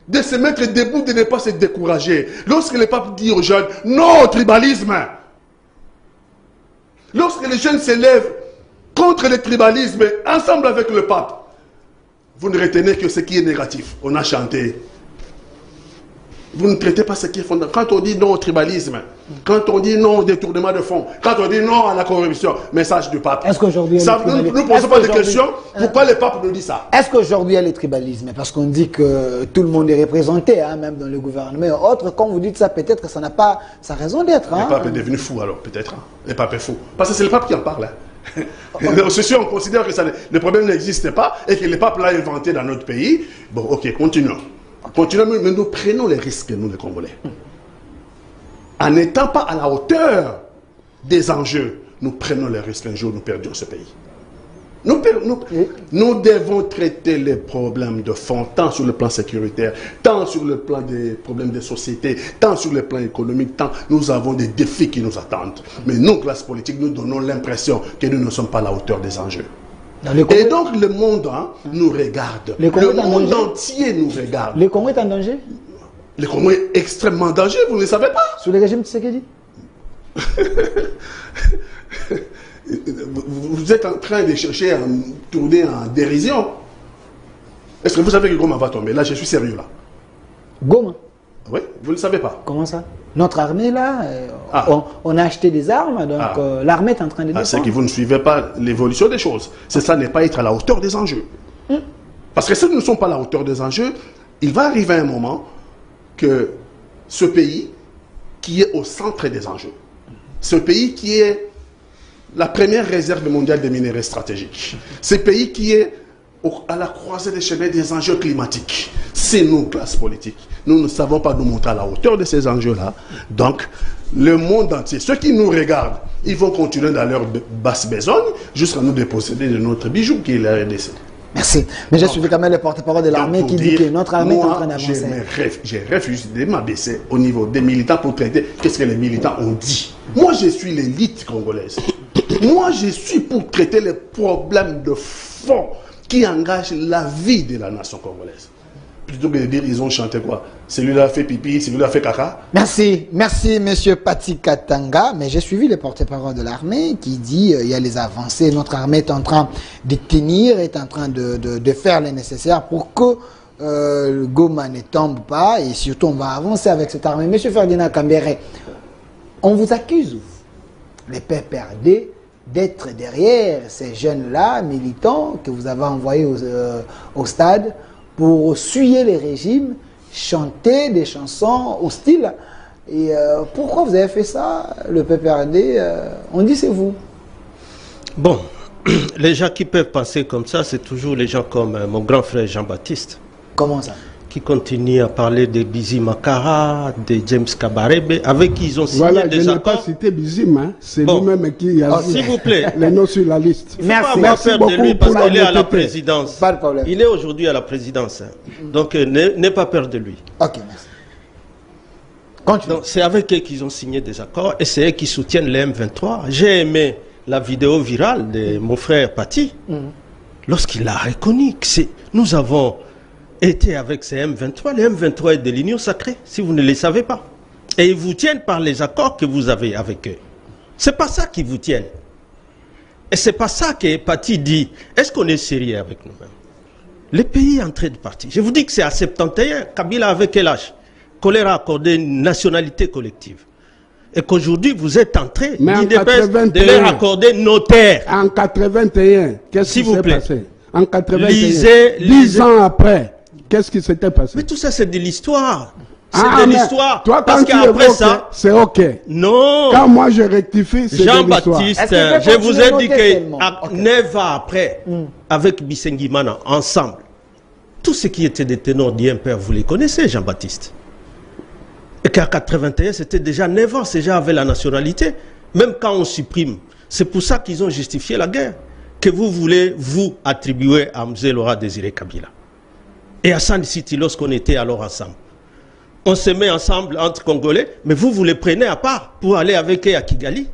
de se mettre debout, de ne pas se décourager. Lorsque le pape dit aux jeunes non au tribalisme, lorsque les jeunes s'élèvent contre le tribalisme ensemble avec le pape, vous ne retenez que ce qui est négatif. On a chanté. Vous ne traitez pas ce qui est fondamental. Quand on dit non au tribalisme, quand on dit non au détournement de fonds, quand on dit non à la corruption, message du pape. Est-ce qu'aujourd'hui nous ne posons pas de questions. Pourquoi le pape nous dit ça? Est-ce qu'aujourd'hui il y a le tribalisme? Parce qu'on dit que tout le monde est représenté, hein, même dans le gouvernement. Autre, quand vous dites ça, peut-être que ça n'a pas sa raison d'être. Hein. Le pape est devenu fou alors, peut-être. Hein. Le pape est fou. Parce que c'est le pape qui en parle. Hein. Ceci, on considère que le problème n'existe pas et que le pape l'a inventé dans notre pays. Bon, ok, continuons. Continuons, mais nous prenons les risques, nous les Congolais. En n'étant pas à la hauteur des enjeux, nous prenons les risques. Un jour, nous perdions ce pays. Nous devons traiter les problèmes de fond, tant sur le plan sécuritaire, tant sur le plan des problèmes de société, tant sur le plan économique, tant nous avons des défis qui nous attendent. Mais nous, classe politique, nous donnons l'impression que nous ne sommes pas à la hauteur des enjeux. Et donc le monde nous regarde. Le monde entier nous regarde. Le Congo est en danger? Le Congo est extrêmement dangereux, vous ne le savez pas? Sous le régime Tshisekedi? Vous êtes en train de chercher à tourner en dérision. Est-ce que vous savez que Goma va tomber? Là, je suis sérieux là. Goma? Oui, vous ne le savez pas. Comment ça? Notre armée là, on a acheté des armes, donc l'armée est en train de défendre. C'est que vous ne suivez pas l'évolution des choses. C'est ça, n'est pas être à la hauteur des enjeux. Parce que si nous ne sommes pas à la hauteur des enjeux, il va arriver un moment que ce pays qui est au centre des enjeux, ce pays qui est la première réserve mondiale des minerais stratégiques, ce pays qui est à la croisée des chemins des enjeux climatiques, c'est nous, classe politique. Nous ne savons pas nous montrer à la hauteur de ces enjeux-là. Donc, le monde entier, ceux qui nous regardent, Ils vont continuer dans leur basse besogne jusqu'à nous déposséder de notre bijou qui est la RDC. Merci. Mais j'ai suivi quand même le porte-parole de l'armée qui dit que notre armée est en train d'avancer. J'ai refusé de m'abaisser au niveau des militants pour traiter qu'est-ce que les militants ont dit. Moi, je suis l'élite congolaise. Moi, je suis pour traiter les problèmes de fond qui engagent la vie de la nation congolaise. Plutôt que de dire, ils ont chanté quoi? Celui-là fait pipi, celui-là fait caca. Merci, merci monsieur Pati Katanga. Mais j'ai suivi le porte-parole de l'armée qui dit il y a les avancées. Notre armée est en train de tenir, est en train de faire le nécessaire pour que le Goma ne tombe pas. Et surtout, on va avancer avec cette armée. Monsieur Ferdinand Kambere, on vous accuse, les PPRD, d'être derrière ces jeunes-là, militants, que vous avez envoyés au stade pour suyer les régimes, chanter des chansons hostiles. Et pourquoi vous avez fait ça, le PPRD? On dit c'est vous. Bon, les gens qui peuvent penser comme ça, c'est toujours les gens comme mon grand frère Jean-Baptiste. Comment ça? Qui continuent à parler de Bizi Makara, de James Kabarebe, avec qui ils ont signé voilà, des accords. Je n'ai pas cité Bizim, hein. C'est bon. lui-même qui a S'il vous plaît. les noms sur la liste. Il ne faut pas avoir peur de lui parce qu'il est à la présidence. Pas de problème. Il est aujourd'hui à la présidence. Hein. Donc, n'aie pas peur de lui. Ok, merci. Continue. C'est avec eux qu'ils ont signé des accords et c'est eux qui soutiennent les M23. J'ai aimé la vidéo virale de mon frère Pati lorsqu'il a reconnu que nous avons été avec ces M23. Les M23 est de l'Union sacrée, si vous ne les savez pas. Et ils vous tiennent par les accords que vous avez avec eux. C'est pas ça qu'ils vous tiennent. Et c'est pas ça que Pati dit. Est-ce qu'on est sérieux avec nous-mêmes? Le pays est en train de partir. Je vous dis que c'est à 71. Kabila avait quel âge? Qu'on leur a accordé une nationalité collective. Et qu'aujourd'hui, vous êtes en train de leur accorder nos terres. En 81, qu'est-ce qui s'est passé? En 81, lisez, 10 ans après, qu'est-ce qui s'était passé? Mais tout ça, c'est de l'histoire. C'est de l'histoire. Toi, parce qu'après ça, c'est OK. Non. Quand moi je rectifie, c'est de l'histoire. Jean-Baptiste, je vous ai dit que 9 ans après, avec Bissengimana, ensemble, tous ceux qui étaient des ténors d'IMPR, vous les connaissez, Jean-Baptiste. Et qu'à 81, c'était déjà 9 ans, ces gens avaient la nationalité. Même quand on supprime, c'est pour ça qu'ils ont justifié la guerre. Que vous voulez, vous, attribuer à Mzee Laurent Désiré Kabila. Et à Sand City, lorsqu'on était alors ensemble. On se met ensemble entre Congolais, mais vous les prenez à part pour aller avec eux à Kigali.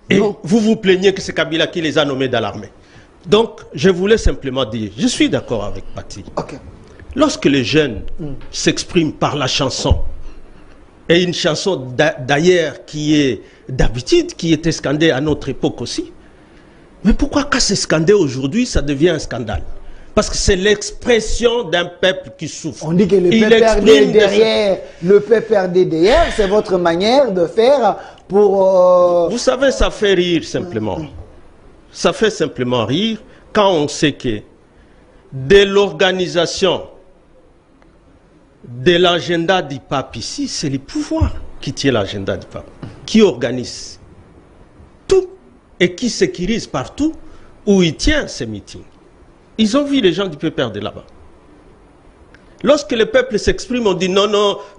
Et vous vous plaignez que c'est Kabila qui les a nommés dans l'armée. Donc, je voulais simplement dire, je suis d'accord avec Pati. Okay. Lorsque les jeunes s'expriment par la chanson, et une chanson d'ailleurs qui est d'habitude, qui était scandée à notre époque aussi, mais pourquoi quand c'est scandé aujourd'hui, ça devient un scandale? Parce que c'est l'expression d'un peuple qui souffre. On dit que le PPRD derrière, le PPRD derrière, c'est votre manière de faire pour... Vous savez, ça fait rire simplement. Ça fait simplement rire quand on sait que de l'organisation de l'agenda du pape ici, c'est le pouvoir qui tient l'agenda du pape, qui organise tout et qui sécurise partout où il tient ses meetings. Ils ont vu les gens du PPRD là-bas. Lorsque le peuple s'exprime, on dit non,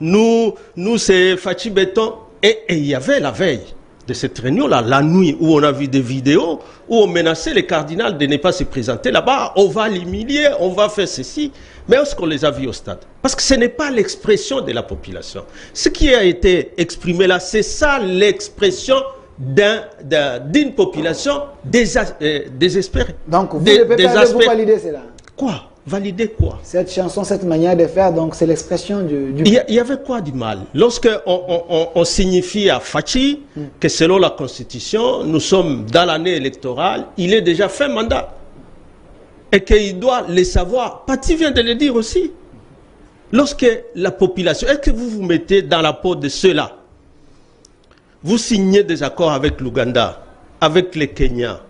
non, nous c'est Fachi Béton. Et il y avait la veille de cette réunion-là, la nuit, où on a vu des vidéos, où on menaçait les cardinals de ne pas se présenter là-bas. On va l'humilier, on va faire ceci. Mais est-ce qu'on les a vus au stade? Parce que ce n'est pas l'expression de la population. Ce qui a été exprimé là, c'est ça l'expression d'une population désespérée. Donc, vous, le PPRD, vous validez cela? Quoi? Valider quoi? Cette chanson, cette manière de faire, donc c'est l'expression du... Il y avait quoi du mal? Lorsque on signifie à Fachi que selon la Constitution, nous sommes dans l'année électorale, il est déjà fait mandat. Et qu'il doit le savoir. Pati vient de le dire aussi. Lorsque la population... Est-ce que vous vous mettez dans la peau de ceux-là? Vous signez des accords avec l'Ouganda, avec le Kenya,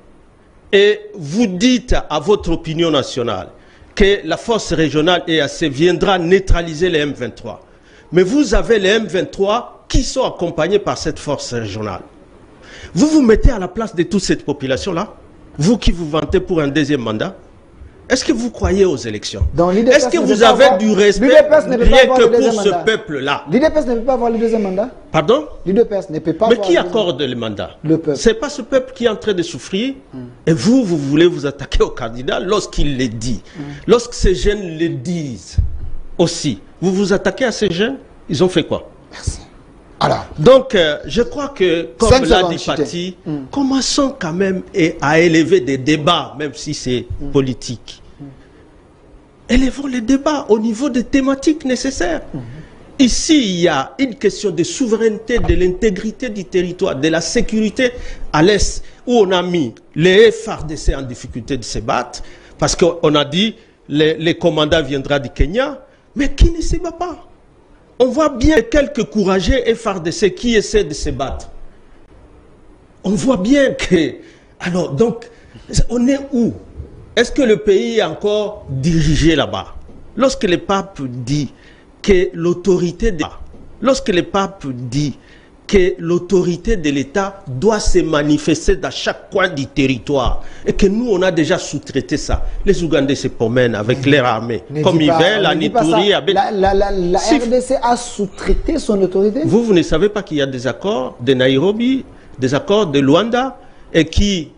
et vous dites à votre opinion nationale que la force régionale EAC viendra neutraliser les M23. Mais vous avez les M23 qui sont accompagnés par cette force régionale. Vous vous mettez à la place de toute cette population-là, vous qui vous vantez pour un deuxième mandat, Est-ce que vous croyez aux élections? Est-ce que vous avez du respect rien que pour ce peuple-là? L'UDPS ne peut pas avoir le deuxième mandat? Pardon? L'UDPS ne peut pas avoir... Mais qui accorde le mandat? Le peuple. C'est pas ce peuple qui est en train de souffrir. Et vous voulez vous attaquer au candidat lorsqu'il le dit. Lorsque ces jeunes le disent aussi. Vous vous attaquez à ces jeunes? Ils ont fait quoi? Merci. Alors, donc, je crois que, comme l'a dit Patti, commençons quand même à élever des débats, même si c'est politique. Élevons les débats au niveau des thématiques nécessaires. Ici, il y a une question de souveraineté, de l'intégrité du territoire, de la sécurité à l'Est, où on a mis les FARDC en difficulté de se battre, parce qu'on a dit les commandants viendront du Kenya, mais qui ne se bat pas? On voit bien quelques courageux FARDC qui essaient de se battre. On voit bien que... Alors, donc, on est où? Est-ce que le pays est encore dirigé là-bas? Lorsque le pape dit que l'autorité de... Lorsque le pape dit que l'autorité de l'État doit se manifester dans chaque coin du territoire et que nous, on a déjà sous-traité ça. Les Ougandais se promènent avec leur armée, comme ils veulent, à Nitouri, à la RDC a sous-traité son autorité? Vous ne savez pas qu'il y a des accords de Nairobi, des accords de Luanda, et qui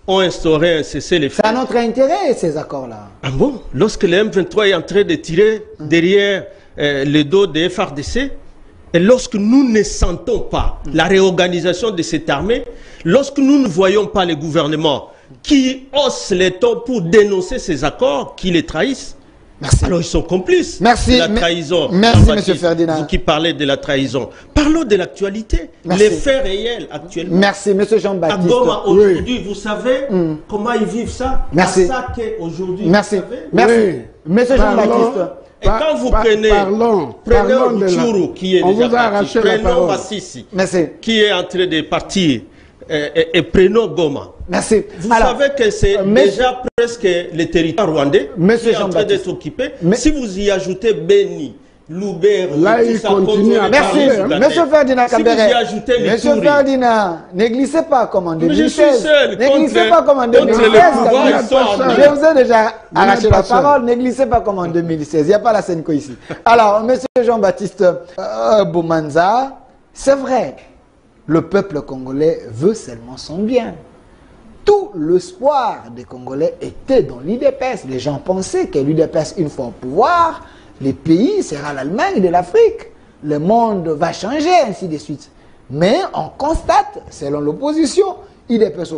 ont instauré un cessez-le-feu. C'est à notre intérêt, ces accords-là. Ah bon? Lorsque le M23 est en train de tirer derrière le dos des FARDC, et lorsque nous ne sentons pas la réorganisation de cette armée, lorsque nous ne voyons pas le gouvernement qui hausse les tons pour dénoncer ces accords, qui les trahissent, alors ils sont complices de la trahison. Merci, M. Ferdinand. Vous qui parlez de la trahison. Parlons de l'actualité, les faits réels actuellement. Merci, M. Jean-Baptiste. À Goma, aujourd'hui, vous savez comment ils vivent ça? Merci. À Saké, aujourd'hui. Merci. Vous savez? Merci. M. Jean-Baptiste. Et quand vous prenez Tchuru, qui est déjà parti, prenons Massissi, qui est en train de partir, et prenons Goma. Merci. Vous savez que c'est déjà presque le territoire rwandais qui est en train d'être occupé. Si vous y ajoutez Beni, Loubert, là il continue à parler. Monsieur Ferdinand Kambere, Monsieur Ferdinand, ne glissez pas comme en 2016. Ne glissez pas comme en 2016. Je vous ai déjà arraché la parole. Ne glissez pas comme en 2016. Il n'y a pas la Senko ici. Alors, Monsieur Jean-Baptiste Boumanza, c'est vrai, le peuple congolais veut seulement son bien. Tout l'espoir des Congolais était dans l'UDPS. Les gens pensaient que l'UDPS, une fois au pouvoir, le pays sera l'Allemagne de l'Afrique. Le monde va changer, ainsi de suite. Mais on constate, selon l'opposition, l'UDPS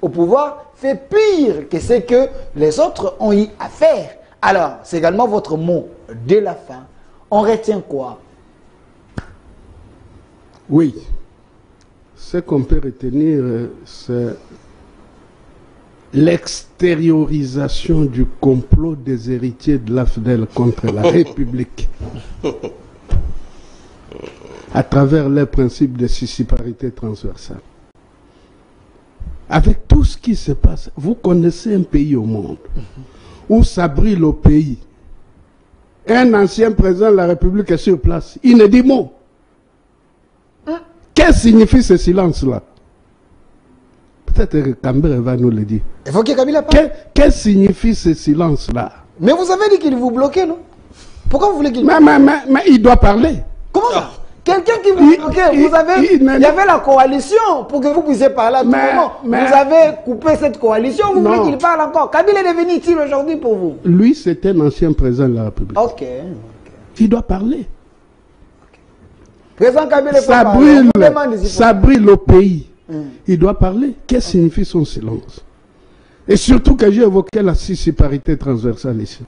au pouvoir fait pire que ce que les autres ont eu à faire. Alors, c'est également votre mot de la fin. On retient quoi? Oui. Ce qu'on peut retenir, c'est l'extériorisation du complot des héritiers de l'AFDEL contre la République à travers les principes de sussiparité transversale. Avec tout ce qui se passe, vous connaissez un pays au monde où ça brille au pays. Un ancien président de la République est sur place. Il ne dit mot. Qu'est-ce que signifie ce silence-là? Peut-être que Kambere va nous le dire. Il faut que Kabila parle. Qu'est-ce que signifie ce silence-là? Mais vous avez dit qu'il vous bloquait, non? Pourquoi vous voulez qu'il... Mais il doit parler. Comment ça? Quelqu'un qui vous bloquait, il y avait la coalition pour que vous puissiez parler à tout moment. Vous avez coupé cette coalition, vous voulez qu'il parle encore. Kabila est devenu utile aujourd'hui pour vous? Lui, c'est un ancien président de la République. Ok. Il doit parler. Président Kabila, ça brille au pays. Il doit parler. Qu'est-ce que signifie son silence? Et surtout que j'ai évoqué la sussiparité transversale ici.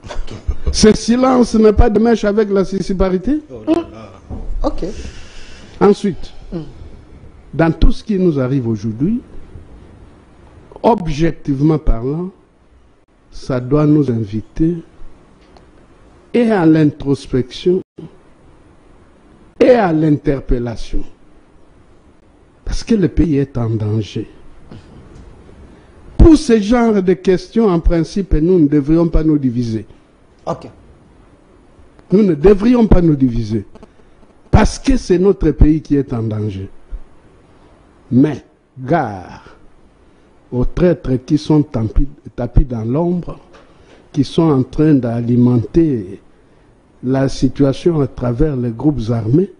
Ce silence n'est pas de mèche avec la sussiparité? Ok. Ensuite, dans tout ce qui nous arrive aujourd'hui, objectivement parlant, ça doit nous inviter et à l'introspection et à l'interpellation. Parce que le pays est en danger. Pour ce genre de questions, en principe, nous ne devrions pas nous diviser. Ok. Nous ne devrions pas nous diviser. Parce que c'est notre pays qui est en danger. Mais, gare aux traîtres qui sont tapis dans l'ombre qui sont en train d'alimenter la situation à travers les groupes armés,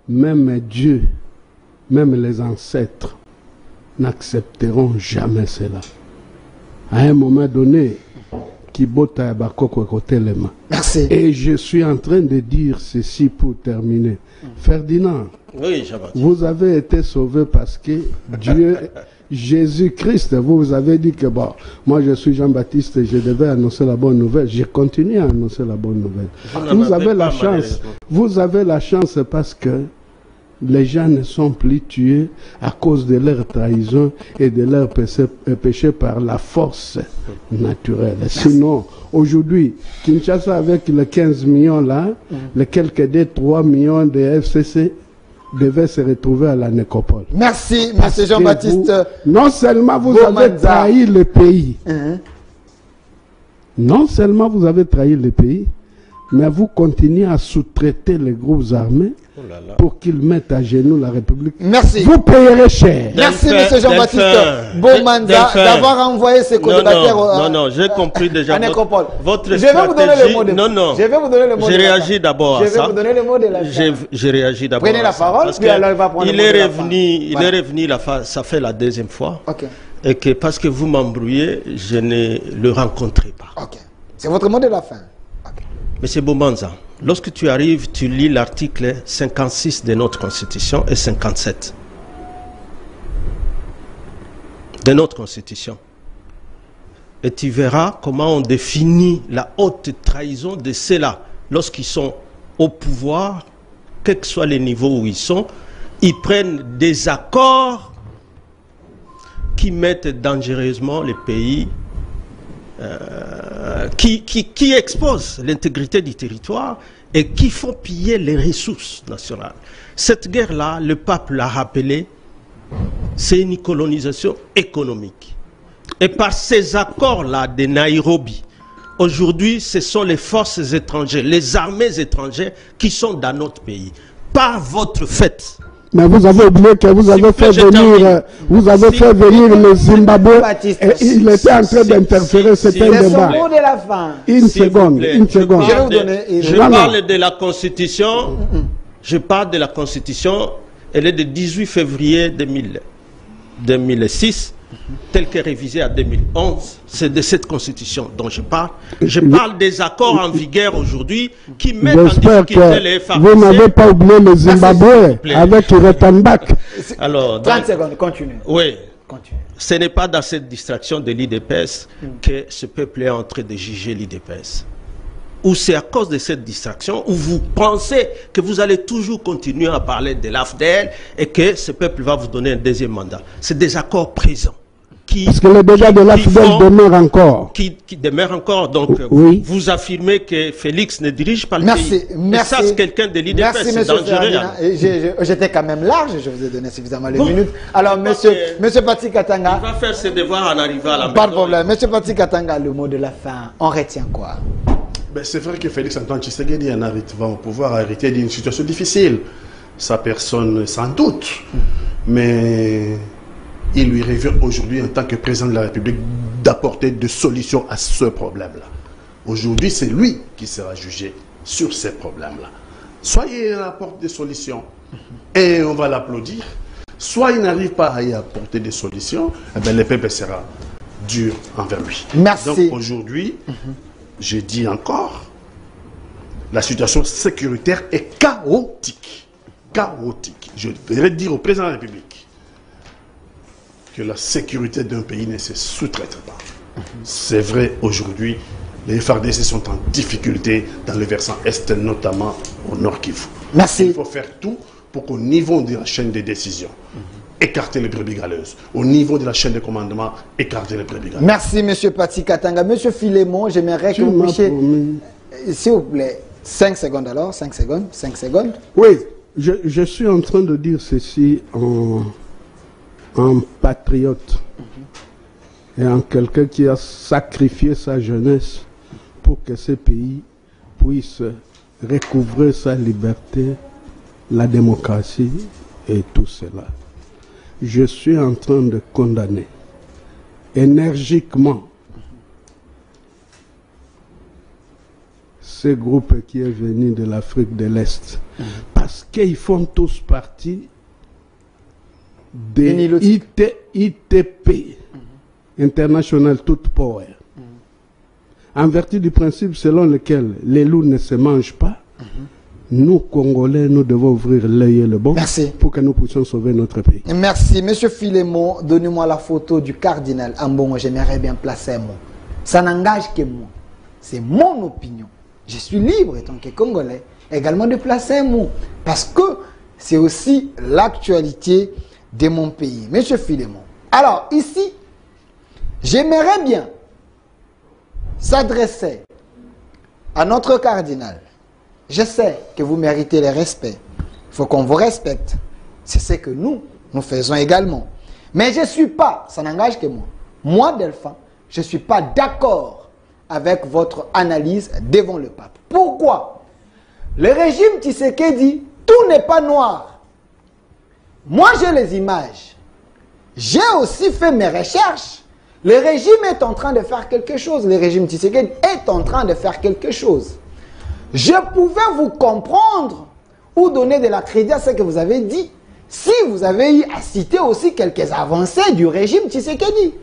même Dieu, même les ancêtres n'accepteront jamais cela. À un moment donné, Kibota Bakoko côté les mains. Merci. Et je suis en train de dire ceci pour terminer. Ferdinand, Oui, Jean-Baptiste. vous avez été sauvé parce que Dieu, Jésus-Christ, vous avez dit que bon, moi je suis Jean-Baptiste et je devais annoncer la bonne nouvelle. J'ai continué à annoncer la bonne nouvelle. Vous avez la chance. Vous avez la chance parce que les gens ne sont plus tués à cause de leur trahison et de leur péché par la force naturelle. Sinon, aujourd'hui, Kinshasa avec les 15 millions là, les quelques des 3 millions de FCC devaient se retrouver à la nécropole. Merci, Parce M. que Jean-Baptiste. Non seulement vous avez trahi le pays, non seulement vous avez trahi le pays, mais vous continuez à sous-traiter les groupes armés pour qu'ils mettent à genoux la République. Merci. Vous payerez cher. Merci, M. Jean-Baptiste Bomanza, d'avoir envoyé ces co-débatteurs. Non, j'ai compris déjà à Nécropole. votre Je vais vous donner le mot de Non. Je vais vous donner le mot de J'ai réagi d'abord à ça. Je vais vous donner le mot de la fin. J'ai réagi d'abord. Prenez la parole, puis alors il va prendre le mot de la fin. Il est revenu, ça fait la deuxième fois. Ok. Et que parce que vous m'embrouillez, je ne le rencontrerai pas. Ok. C'est votre mot de la fin. Monsieur Bomanza, lorsque tu arrives, tu lis l'article 56 de notre Constitution et 57 de notre Constitution. Et tu verras comment on définit la haute trahison de ceux-là. Lorsqu'ils sont au pouvoir, quel que soit les niveaux où ils prennent des accords qui mettent dangereusement les pays, qui exposent l'intégrité du territoire et qui font piller les ressources nationales. Cette guerre-là, le pape l'a rappelé, c'est une colonisation économique. Et par ces accords-là de Nairobi, aujourd'hui, ce sont les forces étrangères, les armées étrangères qui sont dans notre pays. Par votre fait. Mais vous avez oublié que vous avez fait venir, le Zimbabwe et il était en train d'interférer, c'était un débat. C'est son mot de la fin. Une seconde. Je vais vous donner. Je parle de la Constitution. Je parle de la Constitution. Elle est de 18 février 2006, telle qu'elle est révisée en 2011. C'est de cette Constitution dont je parle. Je parle des accords en vigueur aujourd'hui qui mettent en difficulté les FARDC. Vous n'avez pas oublié le Zimbabwe avec Retanbach. Alors, 30 secondes, continue. Oui. Continue. Ce n'est pas dans cette distraction de l'IDPS que ce peuple est en train de juger l'IDPS. Ou c'est à cause de cette distraction où vous pensez que vous allez toujours continuer à parler de l'AFDL et que ce peuple va vous donner un deuxième mandat. C'est des accords présents. Parce que les dégâts de l'AFDL demeurent encore. Qui demeurent encore. Donc, oui. Vous affirmez que Félix ne dirige pas le pays. Merci. Ça, c'est quelqu'un de l'IDPS. C'est dangereux. J'étais quand même large, je vous ai donné suffisamment de minutes. Alors, monsieur Patrick Katanga. Il va faire ses devoirs en arrivant à la maison. Pas de problème. Monsieur Patrick Katanga, le mot de la fin, on retient quoi? C'est vrai que Félix Antoine Tshisekedi, en arrivant au pouvoir, a hérité d'une situation difficile. Sa personne, sans doute. Mais il lui revient aujourd'hui, en tant que président de la République, d'apporter des solutions à ce problème-là. Aujourd'hui, c'est lui qui sera jugé sur ces problèmes-là. Soit il apporte des solutions et on va l'applaudir, soit il n'arrive pas à y apporter des solutions, et bien le peuple sera dur envers lui. Merci. Donc aujourd'hui, je dis encore, la situation sécuritaire est chaotique. Chaotique. Je voudrais dire au président de la République que la sécurité d'un pays ne se sous-traite pas. C'est vrai, aujourd'hui, les FARDC sont en difficulté dans le versant Est, notamment au Nord Kivu. Merci. Il faut faire tout pour qu'au niveau de la chaîne de décision, écarter les brebis galeuses. Au niveau de la chaîne de commandement, écarter les brebis galeuses. Merci, M. Patrick Katanga. M. Philémon, j'aimerais que vous puissiez... S'il vous plaît, 5 secondes alors, 5 secondes, 5 secondes. Oui, je suis en train de dire ceci en patriote et en quelqu'un qui a sacrifié sa jeunesse pour que ce pays puisse recouvrer sa liberté, la démocratie et tout cela. Je suis en train de condamner énergiquement ce groupe qui est venu de l'Afrique de l'Est. Parce qu'ils font tous partie des ITP, International Tout Power. En vertu du principe selon lequel les loups ne se mangent pas, nous, Congolais, nous devons ouvrir l'œil et le bon pour que nous puissions sauver notre pays. Merci. Monsieur Philémon, donnez-moi la photo du cardinal Ambongo. J'aimerais bien placer un mot. Ça n'engage que moi. C'est mon opinion. Je suis libre, étant que Congolais, également de placer un mot. Parce que c'est aussi l'actualité de mon pays. Monsieur Philémon. Alors, ici, j'aimerais bien s'adresser à notre cardinal. Je sais que vous méritez le respect. Il faut qu'on vous respecte. C'est ce que nous faisons également. Mais je ne suis pas, ça n'engage que moi. Moi, Delphin, je ne suis pas d'accord avec votre analyse devant le pape. Pourquoi? Le régime Tshisekedi, tout n'est pas noir. Moi, j'ai les images. J'ai aussi fait mes recherches. Le régime est en train de faire quelque chose. Le régime Tshisekedi est en train de faire quelque chose. Je pouvais vous comprendre ou donner de la crédit à ce que vous avez dit si vous avez eu à citer aussi quelques avancées du régime Tshisekedi.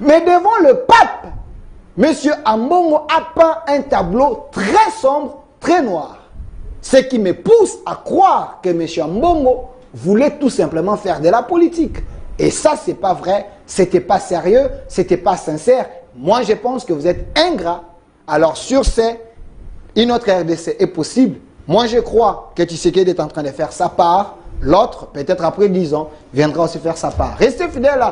Mais devant le pape, M. Ambongo a peint un tableau très sombre, très noir. Ce qui me pousse à croire que M. Ambongo voulait tout simplement faire de la politique. Et ça, c'est pas vrai, c'était pas sérieux, c'était pas sincère. Moi, je pense que vous êtes ingrat. Alors, sur ce, une autre RDC est possible. Moi, je crois que Tshisekedi est en train de faire sa part. L'autre, peut-être après 10 ans, viendra aussi faire sa part. Restez fidèles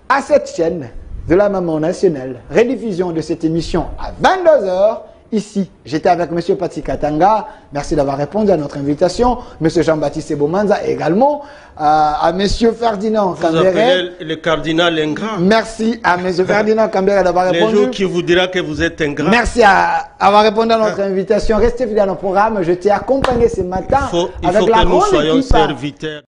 à cette chaîne de la Maman Nationale. Rediffusion de cette émission à 22 h. Ici, j'étais avec M. Pati Katanga. Merci d'avoir répondu à notre invitation. M. Jean-Baptiste Bomanza également. À M. Ferdinand Kambere. Le cardinal ingrat. Merci à M. Ferdinand Kambere d'avoir répondu. Les jours qui vous dira que vous êtes ingrat. Merci d'avoir répondu à notre invitation. Restez fidèles au programme. Je t'ai accompagné ce matin Il faut que nous soyons serviteurs.